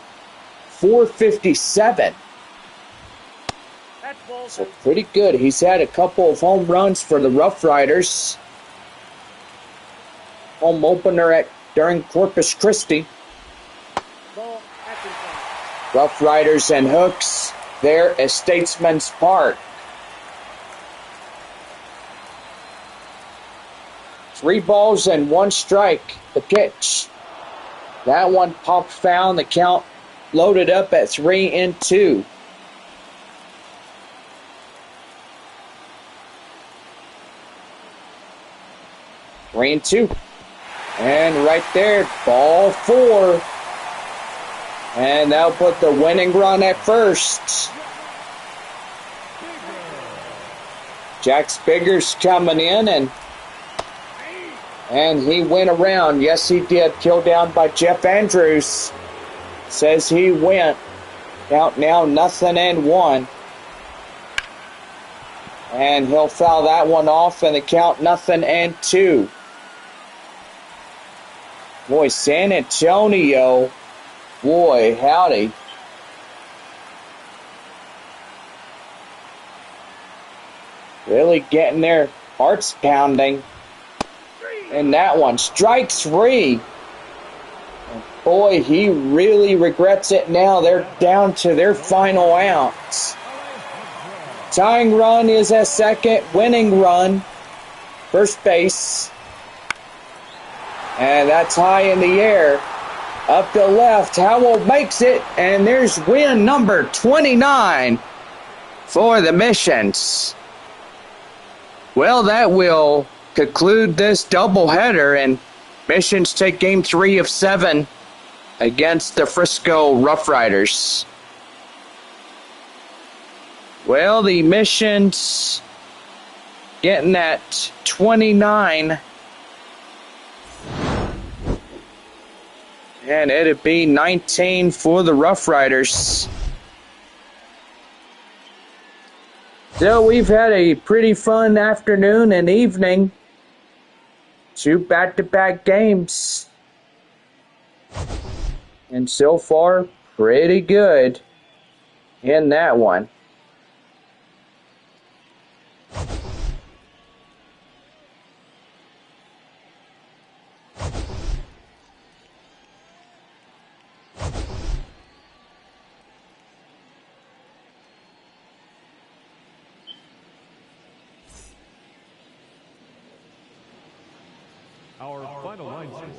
.457. So pretty good. He's had a couple of home runs for the RoughRiders. Home opener during Corpus Christi. RoughRiders and Hooks there at Statesman's Park. 3 balls and 1 strike. The pitch. That one popped foul, and the count loaded up at 3-2. Three and 2. And right there, ball 4. And that'll put the winning run at first. Jack Spiggers coming in, and he went around. Yes, he did. Killed down by Jeff Andrews. Says he went. Count now 0-1. And he'll foul that one off, and the count 0-2. Boy, San Antonio, boy, howdy. Really getting their hearts pounding. And that one, strike 3. And boy, he really regrets it now. They're down to their final outs. Tying run is at second, winning run, first base. And that's high in the air. Up the left, Howell makes it, and there's win number 29 for the Missions. Well, that will conclude this doubleheader, and Missions take game 3 of 7 against the Frisco RoughRiders. Well, the mission's getting at 29. And it'd be 19 for the RoughRiders. So we've had a pretty fun afternoon and evening. 2 back-to-back games. And so far, pretty good in that one. Our final line score.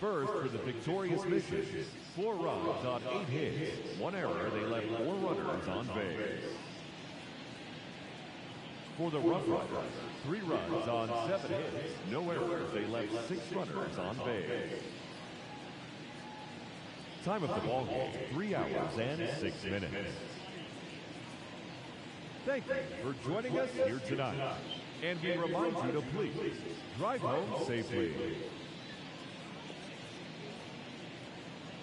First for the victorious mission. 4 runs on 8 hits. 1 error. They left 4 runners on base. For the RoughRiders, 3 runs on 7 hits. No errors. They left 6 runners on base. Time of the ball game, 3 hours and 6 minutes. Thank you for joining us here tonight. And we remind you to please drive home safely.